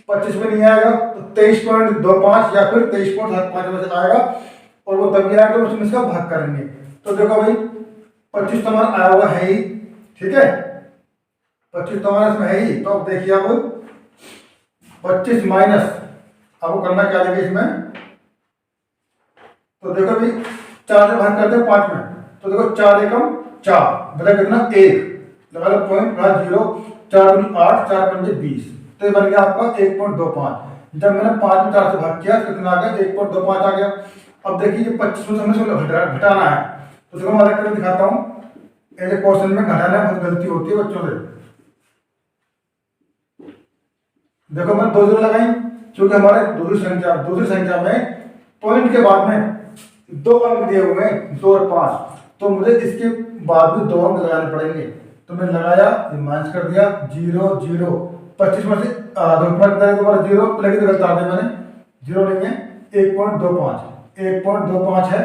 25 में नहीं आएगा, तो 23.25 या फिर 23.75 में से आएगा, और वो तब आएगा तो उसमें इसका भाग करेंगे। तो देखो भाई 25 तो हमारा आया हुआ है ही, ठीक है, 25 तो हमारा इसमें है ही। तो अब देखिए अब 25 माइनस, आपको करना क्या देंगे इसमें, तो देखो भाई 4 से भाग करते हैं 5 में, तो देखो 4 एकम 4 बचा कितना 1, लगा लो पॉइंट 0, 4 दूनी 8 4 पंजे 20, तो ये बन गया आपका 1.25। जब मैंने 5 में 4 से भाग किया कितना आ गया 1.25 आ गया। अब देखिए 25 में हमें घटाना है, तो देखो मैं अलग करके दिखाता हूँ। ऐसे क्वेश्चन में घटाने में बहुत गलती होती है बच्चों से। देखो मैंने 2 जीरो लगाई, क्योंकि हमारे दूसरी संख्या में पॉइंट के बाद में 2 अंक दिए हुए हैं, 2 और 5, तो मुझे इसके बाद भी 2 अंक लगाने पड़ेंगे। तो मैंने लगाया, ये माइनस कर दिया, 0 0, 25 में से 2 0 लेकिन तो गलत आ गया मैंने, 0 नहीं है, 1.25 है,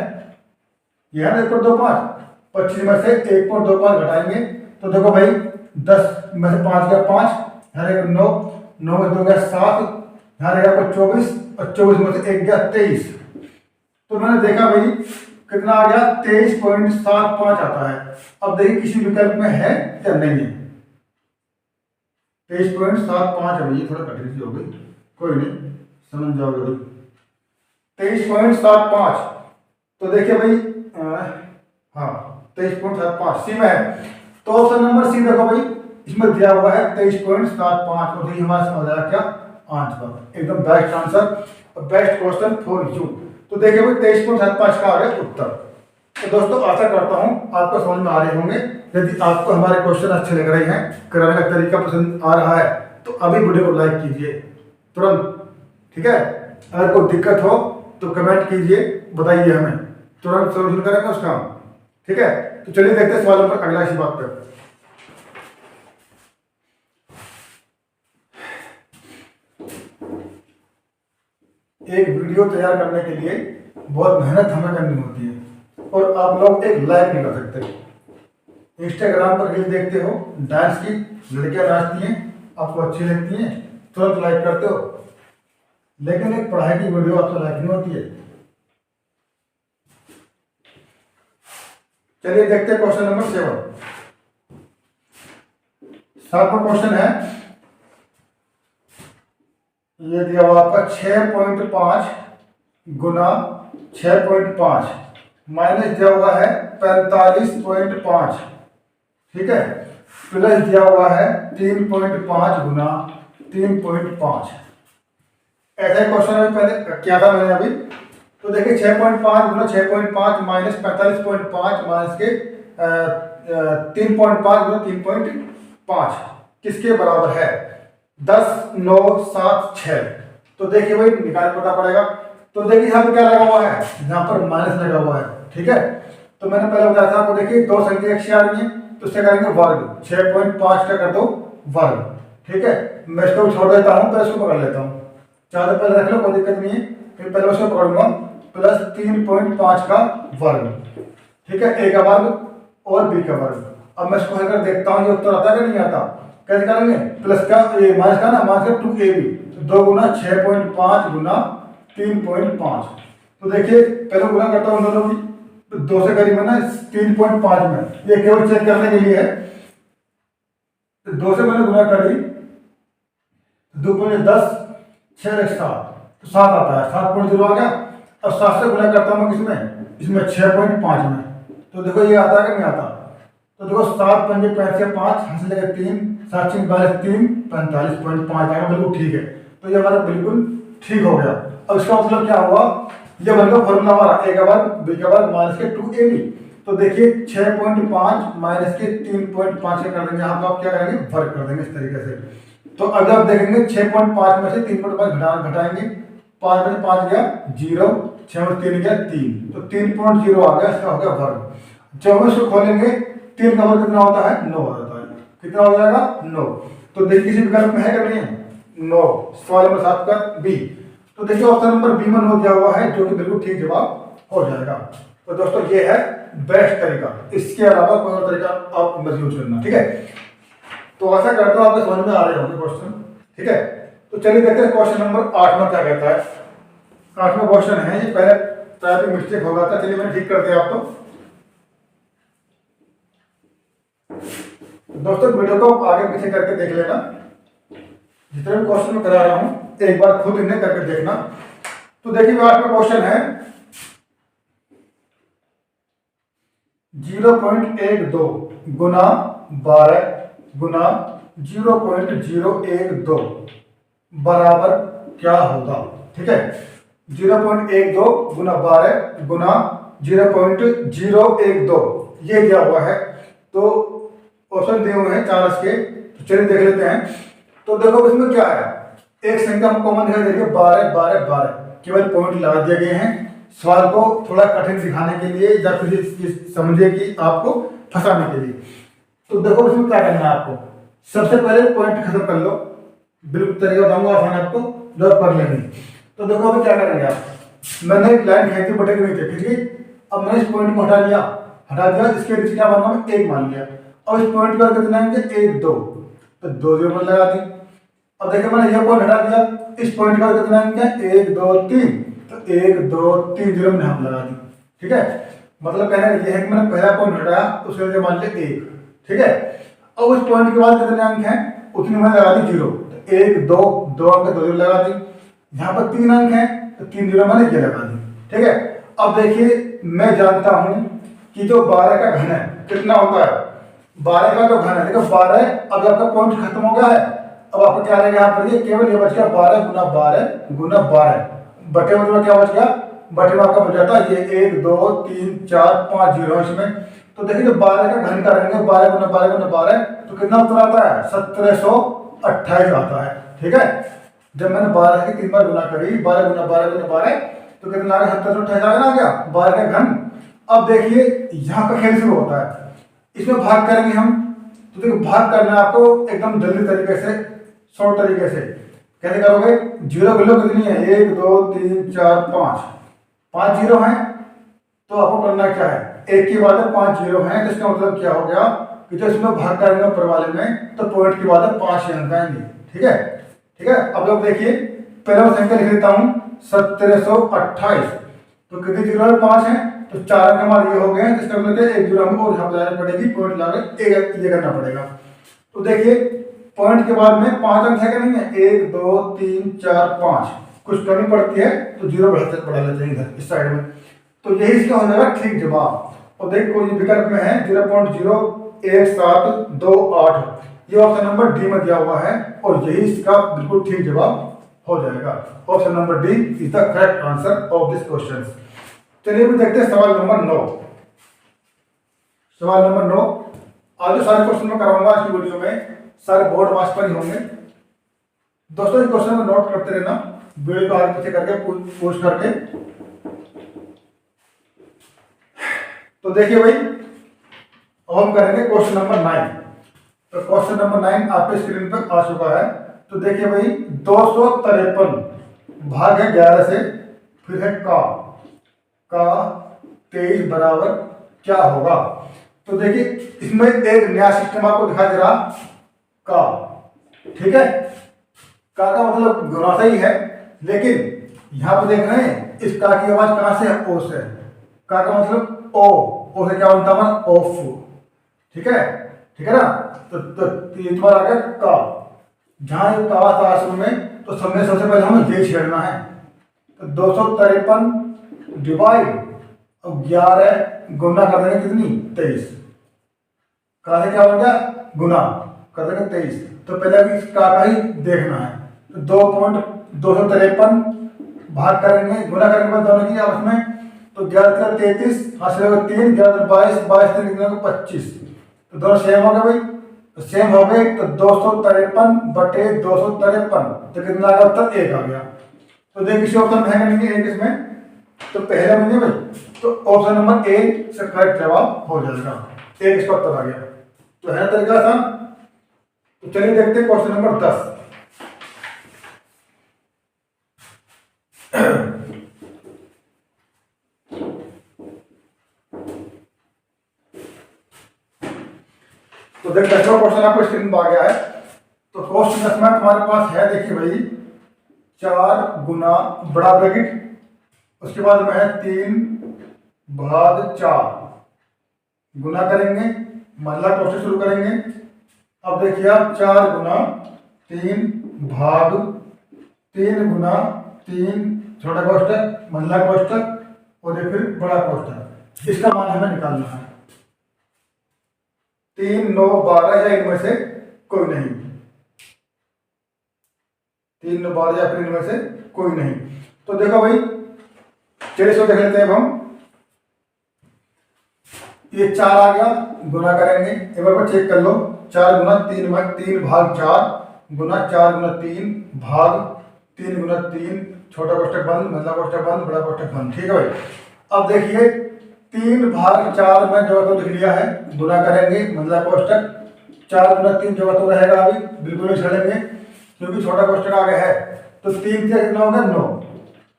ये है ना 1.25, 25 में से 1.25 घटाएंगे तो देखो भाई 10 में से 5 गया 5, यहाँ रहेगा 9, 9 में 2 गया 7, यहाँ रहेगा 24 और 24 में से 1 गया 23। तो मैंने देखा भाई कितना आ गया, 23.75 आता है। अब देखिए किसी विकल्प में है या नहीं है। 23.75 है, ये थोड़ा कठिन सी हो गई, कोई नहीं समझ जाओगे भाई। 23.75, तो देखिए भाई हाँ 23.75 सी में है, तो ऑप्शन नंबर सी देखो भाई, इसमें दिया हुआ है 23.75 और ये हमारा समझ आया क्या, आंसर, एकदम best answer, best question for you. तो देखिए भाई 23.75 का आ गया उत्तर। तो दोस्तों आशा करता हूं आपको समझ में आ रहे होंगे। यदि आपको हमारे क्वेश्चन अच्छे लग रहे हैं, कराने का तरीका पसंद आ रहा है, तो अभी वीडियो को लाइक कीजिए तुरंत, ठीक है। अगर कोई दिक्कत हो तो कमेंट कीजिए, बताइए हमें, तुरंत सोल्यूशन करेंगे उसका, ठीक है। तो चलिए देखते हैं सवाल नंबर अगला इसी बात पर। एक वीडियो तैयार करने के लिए बहुत मेहनत हमें करनी होती है और आप लोग एक लाइक नहीं कर सकते। इंस्टाग्राम पर रील देखते हो डांस की, लड़कियां नाचती हैं, आपको अच्छी लगती हैं, तुरंत लाइक करते हो, लेकिन एक पढ़ाई की वीडियो आपसे लाइक नहीं होती है। चलिए देखते हैं क्वेश्चन नंबर 7। 7वां क्वेश्चन है, ये दिया हुआ आपका 6.5 गुना 6.5 माइनस दिया हुआ है 45.5, ठीक है, प्लस दिया हुआ है 3.5 गुना 3.5। ऐसा ही क्वेश्चन अभी पहले क्या था मैंने अभी, तो देखिए 6.5 गुना 6.5 माइनस 45.5 माइनस के 3.5 गुना 3.5 किसके बराबर है, 10 9 7 6। तो देखिए भाई निकाल पता पड़ेगा। तो देखिए यहाँ पे क्या लगा हुआ है, यहाँ पर माइनस लगा हुआ है, ठीक है। तो मैंने पहले बताया था आपको, देखिए 2 संख्या एक से आ रही है तो उससे करेंगे वर्ग, 6.5 का कर दो वर्ग, ठीक है। मैं इसको छोड़ देता हूँ, पहले इसको पकड़ लेता हूँ, चाहे पहले रख लो कोई दिक्कत नहीं है, फिर पहले उसको पकड़ूंगा, प्लस 3.5 का वर्ग, ठीक है, ए का वर्ग और बी का वर्ग। अब मैं इसको हल कर देखता हूँ ये उत्तर आता है कि नहीं आता। कैसे करेंगे, प्लस का ये माइनस का ना, माइनस का 2ab, तो 2 गुना 6.5 गुना 3.5। तो देखिए पहले गुना करता हूँ दोनों की, तो 2 से करीब है ना 3.5 में, ये केवल चेक करने के लिए है। तो 2 से मैंने गुना करी, 2 × 10 6 × 7, तो 7 आता है, 7.0 आ गया। अब 7 से गुना करता हूँ किसमें, इसमें 6.5 में, तो देखो ये आता है कि नहीं आता। तो देखो 7 × 5 = 5, हंस लेगा 3, 7 × 3 45.5 आएगा, बिल्कुल ठीक है। तो ये हमारा बिल्कुल ठीक हो गया। अब इसका मतलब क्या हुआ, ये बन गया फॉर्मूला हमारा, ए का वर्ग बी का वर्ग माइनस के 2ab। तो देखिए 6.5 माइनस के 3.5 के कर देंगे, यहाँ आप क्या करेंगे, वर्ग कर देंगे इस तरीके से। तो अगर आप देखेंगे 6.5 में से 3.5 घटाएंगे, 5 में से 5 गया 0, 6 में 3 गया 3, तो 3.0 आ गया, इसका हो गया वर्ग। जब हम इसको खोलेंगे 3 का वर्ग कितना होता है, 9 हो जाता है, कितना हो जाएगा 9। तो देखिए किसी विकल्प में है कि नहीं है, 9, सवाल नंबर 7 का बी। तो देखिए ऑप्शन नंबर बी में 9 दिया हुआ है, जो कि बिल्कुल ठीक जवाब हो जाएगा। तो दोस्तों ये है बेस्ट तरीका, इसके अलावा कोई और तरीका आप मत यूज करना, ठीक है। तो ऐसा करता हूँ आपके समझ में आ रहे होंगे क्वेश्चन, ठीक है। तो चलिए देखते हैं क्वेश्चन नंबर 8 में क्या कहता है। 8वां क्वेश्चन है, ये पहले टाइपिंग मिस्टेक हो गया था, चलिए मैंने ठीक कर दिया आप। तो दोस्तों वीडियो को आगे पीछे करके देख लेना, जितने भी क्वेश्चन मैं करा रहा हूं एक बार खुद इन्हें करके देखना। तो देखिए 8वां क्वेश्चन है, 0.12 गुना 12 गुना 0.012 बराबर क्या होगा, ठीक है। 0.12 गुना 12 गुना 0.012 ये दिया हुआ है। तो ऑप्शन दिए हुए हैं 4 इसके, तो चलिए देख लेते हैं। तो देखो इसमें क्या है, एक संख्या में कॉमन दिखाई दे रही है 12 12 12, केवल पॉइंट लगा दिए गए हैं सवाल को थोड़ा कठिन दिखाने के लिए या फिर समझिए कि आपको फंसाने के लिए। तो देखो इसमें क्या करना है आपको, सबसे पहले पॉइंट खत्म कर लो, बिल्कुल तरीका बताऊंगा आसान आपको जो आप पढ़ लेंगे। तो देखो अभी क्या करेंगे आप, मैंने एक लाइन खाई थी बटे के नीचे, ठीक है। अब मैंने इस पॉइंट को हटा दिया, इसके नीचे क्या मानना मैं 1 मान लिया। अब इस पॉइंट पर कितने आएंगे 1 2, तो 2 0 पर लगा दी। अब देखिए मैंने ये पॉइंट हटा दिया, इस पॉइंट पर कितने आएंगे 1 2 3, तो 1 2 3 0 मैंने हम लगा दी, ठीक है। मतलब कहना ये है कि मैंने पहला पॉइंट हटाया उसके लिए मान लिया 1, ठीक है। अब उस पॉइंट के बाद कितने अंक हैं उतनी मैंने लगा दी 0, तो 1 2 2 अंक 2 0 लगा दी। यहाँ पर 3 अंक हैं तो 3 0 मैंने ये लगा दी, ठीक है। अब देखिए मैं जानता हूं कि जो 12 का घन है कितना होता है, 12 का जो घन है देखो 12, अब आपका पॉइंट खत्म हो गया है। अब आपको क्या रहेगा यहाँ पर, ये केवल ये बच गया 12 गुना 12 गुना 12, बटे में क्या बच गया, बटे में आपका बच जाता है ये 1 2 3 4 5 0 इसमें। तो देखिए जो 12 का घन करेंगे 12 गुना 12 गुना 12, तो कितना उत्तर आता है 1728 आता है, ठीक है। जब मैंने 12 की 3 बार गुना करी, 12 गुना 12 गुना 12, तो कितना आ गया 1728 आ गया 12 का घन। अब देखिए यहाँ का खेल शुरू होता है, इसमें भाग करेंगे हम। तो देखिए भाग करना है आपको एकदम जल्दी तरीके से, शॉर्ट तरीके से। कैसे करोगे, 0 वैल्यू कितनी है 1 2 3 4 5, 5 0 है, तो आपको करना क्या है, 1 के बाद 5 0 है, तो इसका मतलब क्या हो गया कि जो इसमें भाग करेंगे ऊपर वाले में, तो पॉइंट के बाद 5 अंक आएंगे, ठीक है, ठीक है। अब लोग देखिए पहला संख्या लिख लेता हूं 1728, तो कितने 0 है 5 है, तो 4 अंक हमारे ये हो गए हैं, इसका मतलब 1 0 हमको और यहाँ लानी पड़ेगी, पॉइंट लाकर ये करना पड़ेगा। तो देखिए पॉइंट के बाद में 5 अंक है कि नहीं है, 1 2 3 4 5, कुछ कमी पड़ती है तो 0 बढ़ा लेते हैं इधर इस साइड में, तो यही इसका हो जाएगा ठीक जवाब। और देख कोई विकल्प में है 0.01728, ये ऑप्शन नंबर डी में दिया हुआ है और यही इसका बिल्कुल ठीक जवाब हो जाएगा। Option number D is the correct answer of this question. चलिए भी देखते हैं सवाल नंबर 9। सवाल नंबर 9, आज सारे क्वेश्चन में कराऊंगा आज की वीडियो में, सारे बोर्ड मार्क्स पर ही होंगे। दोस्तों इस क्वेश्चन को नोट करते रहना, वीडियो को आगे पीछे करके पूछ करके। तो देखिए भाई अब हम करेंगे क्वेश्चन नंबर 9। तो क्वेश्चन नंबर 9 आपके स्क्रीन पर आ चुका है। तो देखिए भाई 253 भाग है 11 से, फिर है का 23 बराबर क्या होगा। तो देखिए इसमें एक नया सिस्टम आपको दिखाई दे रहा का, ठीक है। का मतलब गुना से ही है, लेकिन यहां पर देख रहे हैं इस का की आवाज कहां से है, ओ से। का मतलब ओ से क्या बनता है ऑफ, ठीक है, ठीक है ना। तो ये तुम्हारा आ गया का, जहां ये का था असल में, तो समय सबसे पहले हमें ये छेड़ना है। तो 253 डिवाइड और 11 गुना कर देंगे कितनी 23, का से क्या बन गया गुना कर देंगे 23। तो पहले अभी इस का ही देखना है। तो 253 भाग करेंगे, गुना करेंगे बाद दोनों की आपस में, तो 11 33 हासिल होगा 3, 11 22 22 कितने को 25, तो दोनों सेम हो गए भाई, तो सेम हो गए। तो 253 बटे 253, तो कितना आ गया उत्तर 1 आ गया। तो देखिए किसी ऑप्शन में है नहीं एक इसमें, तो पहला में नहीं भाई, तो ऑप्शन नंबर ए से करेक्ट जवाब हो जाएगा, 1 इसका उत्तर आ गया। तो है तरीका आसान। तो चलिए देखते हैं क्वेश्चन नंबर 10। तो देख 10वां क्वेश्चन आपको स्क्रीन पर आ गया है। तो क्वेश्चन 10 में तुम्हारे पास है, देखिए भाई 4 गुना बड़ा ब्रैकेट, उसके बाद में है 3 भाग 4, गुना करेंगे मतलब क्वेश्चन शुरू करेंगे। अब देखिए आप 4 गुना 3 भाग 3 गुना 3 छोटा कोष्टक मतलब कोष्टक और ये फिर बड़ा कोष्टक, इसका मान हमें निकालना है। 3 9 12 या इनमें से कोई नहीं, 3 9 12 या फिर इनमें से कोई नहीं। तो देखो भाई चलिए इसको देख लेते हैं अब हम। ये 4 आ गया, गुना करेंगे, एक बार चेक कर लो, 4 गुना 3 भाग 4, गुना 4 गुना 3 भाग 3 गुना 3, छोटा कोष्टक बंद, मंझला कोष्टक बंद, बड़ा कोष्टक बंद। ठीक है भाई। अब देखिए 3 भाग 4 में जो तो लिख लिया है, गुना करेंगे मंझला कोष्टक, 4 गुना 3 जो तो रहेगा, अभी बिल्कुल नहीं छेड़ेंगे क्योंकि छोटा कोष्टक आगे है। तो 3 से कितना होगा 9,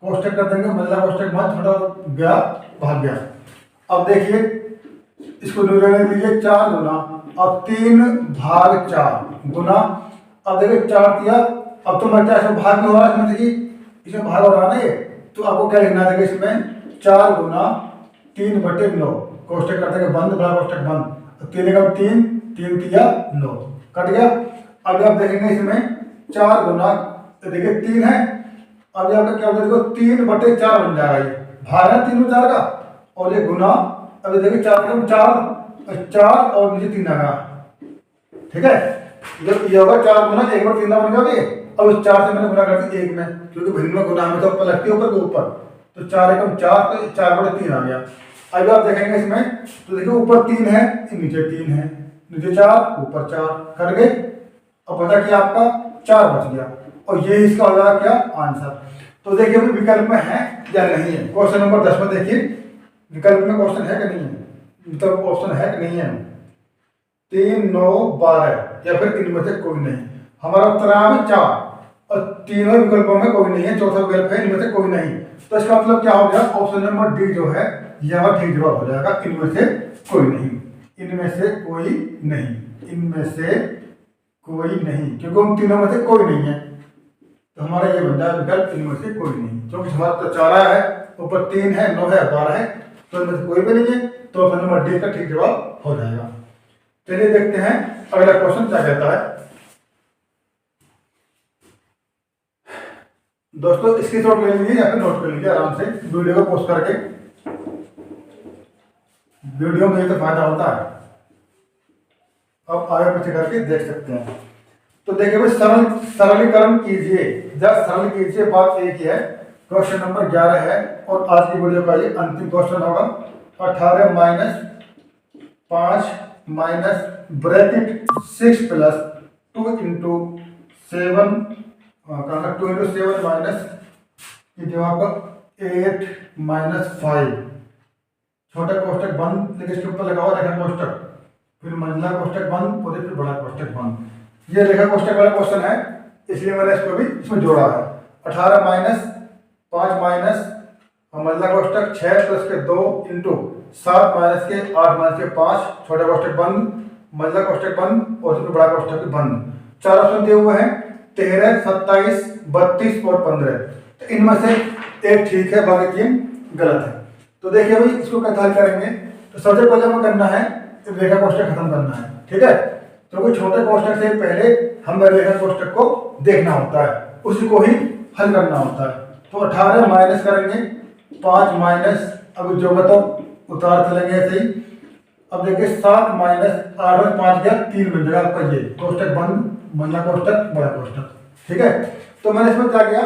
कोष्टक कर देंगे, मंझला कोष्टक बंद, छोटा गया भाग गया। अब देखिए इसको रहने दीजिए 4 गुना, अब 3 भाग 4 गुना, अब देखिए 4 दिया, अब तो मैं क्या इसमें भाग में हो रहा है, इसमें देखिए इसमें भाग हो रहा है ना ये, तो आपको क्या लिखना है इसमें 4 गुना 3/9, कोष्टक कर देंगे बंद, बड़ा कोष्टक बंद, 3 का 3, 3 दिया 9, कट गया। अब आप देखेंगे इसमें 4 गुना, देखिए 3 है, अब आपका क्या होगा, देखो 3/4 बन जाएगा, ये भाग है 3 और 4 का, और ये गुना, अभी देखिए 4 का 4 और नीचे 3 आएगा। ठीक है, जब ये होगा 4 गुना 1/3 बन जाओगे, अब उस 4 से मैंने गुना कर दिया 1 में, क्योंकि भिन्न में गुना में तो ऊपर लगती है, ऊपर के ऊपर, तो 4 एकम 4, तो 4/3 आ गया। अब आप देखेंगे इसमें, तो देखिए ऊपर 3 है, नीचे 3 है, नीचे 4 ऊपर 4, कर गए। अब पता कि आपका 4 बच गया, और ये इसका हो जाएगा क्या आंसर। तो देखिए अभी विकल्प में है या नहीं है। क्वेश्चन नंबर 10 में देखिए विकल्प में क्वेश्चन है कि नहीं है, मतलब ऑप्शन है कि नहीं है। 3, 9, 12 या फिर इनमें से कोई नहीं। हमारा उत्तर आया 4, और तीनों विकल्पों में कोई नहीं है, चौथा विकल्प है इनमें से कोई नहीं। तो इसका मतलब क्या हो गया, ऑप्शन नंबर डी जो है यह ठीक जवाब हो जाएगा, इनमें से कोई नहीं, इनमें से कोई नहीं, इनमें से कोई नहीं, क्योंकि उन तीनों में से कोई नहीं है, तो हमारा ये बन जाएगा विकल्प इनमें से कोई नहीं। क्योंकि हमारा तो 4 है, ऊपर 3 है, 9 है, 12 है, तो इनमें से कोई भी नहीं है, तो ऑप्शन नंबर डी का ठीक जवाब हो जाएगा। चलिए देखते हैं अगला क्वेश्चन क्या कहता है। दोस्तों इसकी शॉट ले लीजिए या फिर नोट कर लीजिए आराम से, वीडियो को पोस्ट करके, वीडियो में तो फायदा होता है, अब आगे पीछे करके देख सकते हैं। तो देखिए भाई सरलीकरण कीजिए, जब सरल कीजिए, बात एक ही है। क्वेश्चन नंबर 11 है और आज की वीडियो का ये अंतिम क्वेश्चन होगा। 18 - 5 - ब्रैकेट 6 + 2 × 7, 2 × 7 माइनस जो आपका 8 - 5, छोटा कोष्टक बंद, लेकिन इसके ऊपर लगा हुआ रेखा कोष्टक, फिर मंझला कोष्टक बंद और फिर बड़ा कोष्टक बंद। ये रेखा कोष्टक वाला क्वेश्चन है, इसलिए मैंने इसको भी इसमें जोड़ा है। 18 - 5 मंझला कोष्टक 6 + के 2 × 7 - के 8 - के 5, छोटा कोष्टक बंद, मंझला कोष्टक बंद और फिर बड़ा कोष्टक बंद। 4 ऑप्शन दिए हुए हैं, 13, 27, 32 और 15। तो इनमें से एक ठीक है, बाकी 3 गलत है। तो देखिए भाई इसको कैसे हल करेंगे। तो सबसे पहले हमें करना है रेखा कोष्टक खत्म करना है। ठीक है, तो कोई छोटे कोष्टक से पहले हमें रेखा कोष्टक को देखना होता है, उसी को ही हल करना होता है। तो 18 माइनस करेंगे, 5 माइनस, अब जो तो उतार चलेंगे ऐसे ही। अब देखिए 7 - 8 और 5 गया 3 बन जाएगा आपका, ये कोष्टक बंद, मंझला कोष्टक, बड़ा कोष्टक। ठीक है, तो मैंने इसमें क्या किया,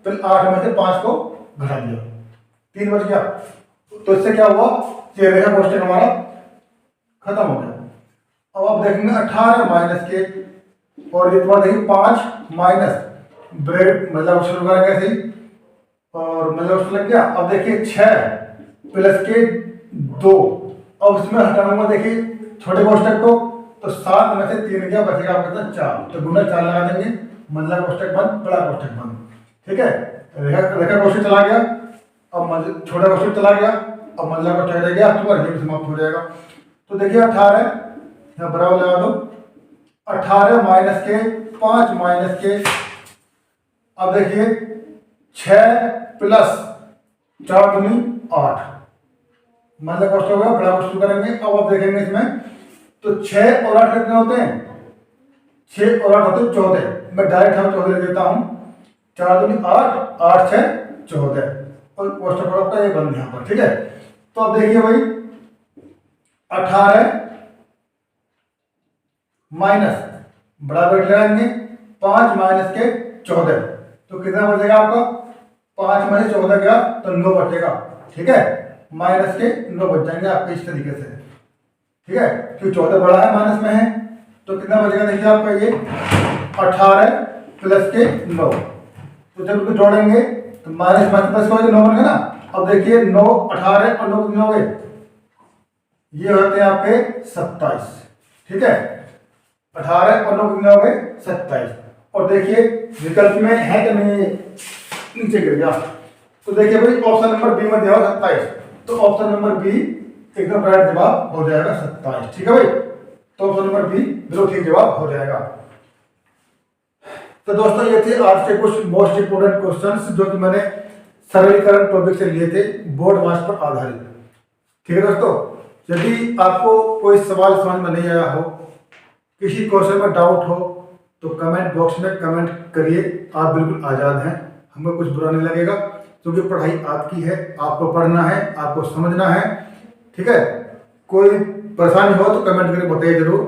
फिर 8 में से 5 को घटा दिया, 3 बच गया। तो इससे क्या हुआ, ये रेखा कोष्टक हमारा खत्म हो गया। अब आप देखेंगे 18 माइनस के, और ये तुम्हारा देखिए 5 माइनस ब्रेड, मतलब शुरू करेंगे ऐसे ही, और मतलब लग गया। अब देखिए 6 + के 2, अब इसमें हटाऊंगा देखिए छोटे कोष्टक को, तो 7 में से 3 क्या बचेगा आपका 4, तो गुना 4 लगा देंगे, मंझला कोष्टक बंद, बड़ा कोष्टक बंद। ठीक है, रेखा कोष्टक चला गया, अब छोटा कोष्टक चला गया, अब मंझला कोष्टक रह गया, तो ये भी समाप्त हो जाएगा। तो देखिए 18 यहाँ बराबर लगा दो, 18 माइनस के 5 माइनस के, अब देखिए 6 + 4 दूनी 8, मंझला कोष्टक होगा, बड़ा कोष्टक करेंगे। अब आप देखेंगे इसमें, तो 6 और 8 कितने होते हैं, 6 और 8 होते हैं 14। मैं डायरेक्ट हम 14 लिख देता हूँ, 4 दूनी 8, 8 - 6 = 14, और कोष्टक आपका ये बंद यहाँ पर। ठीक है, तो अब देखिए भाई 18 माइनस बड़ा ब्रैकेट लगाएंगे, 5 माइनस के 14, तो कितना बचेगा आपका, 5 में से 14 गया तो 9 बचेगा। ठीक है, माइनस के 9 बच जाएंगे आपके इस तरीके से। ठीक है, क्योंकि 14 बड़ा है, माइनस में है, तो कितना बचेगा देखिए आपका ये 18 प्लस के 9। तो जब इसको जोड़ेंगे तो माइनस माइनस प्लस होगा, 9 बनेगा ना। अब देखिए 9 18 और 9 कितने हो गए, ये होते हैं आपके 27। ठीक है, 18 और 9 कितने हो गए 27। और देखिए विकल्प में है कि नहीं, नीचे गिर गया। तो देखिए भाई ऑप्शन नंबर बी में दिया हुआ 27, तो ऑप्शन नंबर बी एकदम राइट जवाब हो जाएगा 27। ठीक है भाई, तो ऑप्शन नंबर बी बिल्कुल ठीक जवाब हो जाएगा। तो दोस्तों ये थे आज के कुछ मोस्ट इंपोर्टेंट क्वेश्चंस जो कि मैंने सरलीकरण टॉपिक से लिए थे, बोर्ड मास पर आधारित। ठीक है दोस्तों, यदि आपको कोई सवाल समझ में नहीं आया हो, किसी क्वेश्चन में डाउट हो, तो कमेंट बॉक्स में कमेंट करिए, आप बिल्कुल आज़ाद हैं, हमें कुछ बुरा नहीं लगेगा, क्योंकि पढ़ाई आपकी है, आपको पढ़ना है, आपको समझना है। ठीक है, कोई परेशानी हो तो कमेंट करके बताइए जरूर।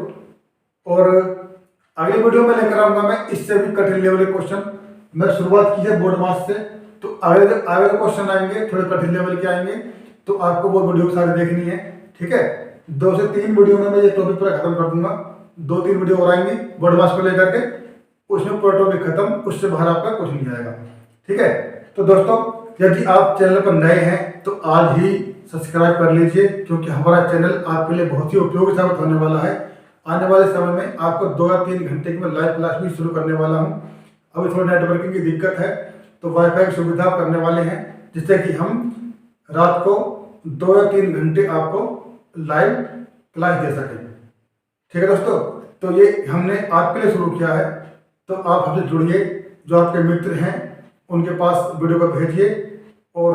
और अगली वीडियो में लेकर आऊंगा मैं इससे भी कठिन लेवल के क्वेश्चन। मैं शुरुआत की है बोर्ड मास से, तो आगे क्वेश्चन आएंगे थोड़े कठिन लेवल के आएंगे, तो आपको वो वीडियो सारी देखनी है। ठीक है, 2 से 3 वीडियो में मैं ये टॉपिक पूरा खत्म कर दूंगा। 2-3 वीडियो और आएंगी बोर्ड मास को लेकर के, उसमें पूरा टॉपिक खत्म, उससे बाहर आपका कुछ नहीं आएगा। ठीक है, तो दोस्तों यदि आप चैनल पर नए हैं तो आज ही सब्सक्राइब कर लीजिए, क्योंकि हमारा चैनल आपके लिए बहुत ही उपयोगी साबित होने वाला है। आने वाले समय में आपको 2 या 3 घंटे की मैं लाइव क्लास भी शुरू करने वाला हूँ। अभी थोड़ी नेटवर्किंग की दिक्कत है, तो वाईफाई की सुविधा करने वाले हैं, जिससे कि हम रात को 2 या 3 घंटे आपको लाइव क्लास दे सकें। ठीक है दोस्तों, तो ये हमने आपके लिए शुरू किया है, तो आप हमसे जुड़िए, जो आपके मित्र हैं उनके पास वीडियो को भेजिए, और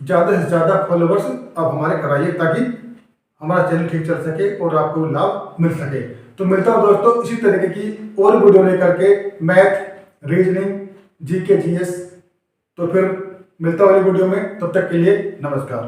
ज़्यादा से ज़्यादा फॉलोवर्स आप हमारे कराइए, ताकि हमारा चैनल ठीक चल सके और आपको लाभ मिल सके। तो मिलता हूँ दोस्तों इसी तरीके की और वीडियो लेकर के, मैथ, रीजनिंग, जीके, जीएस। तो फिर मिलता हूँ अगली वीडियो में, तब तक के लिए नमस्कार।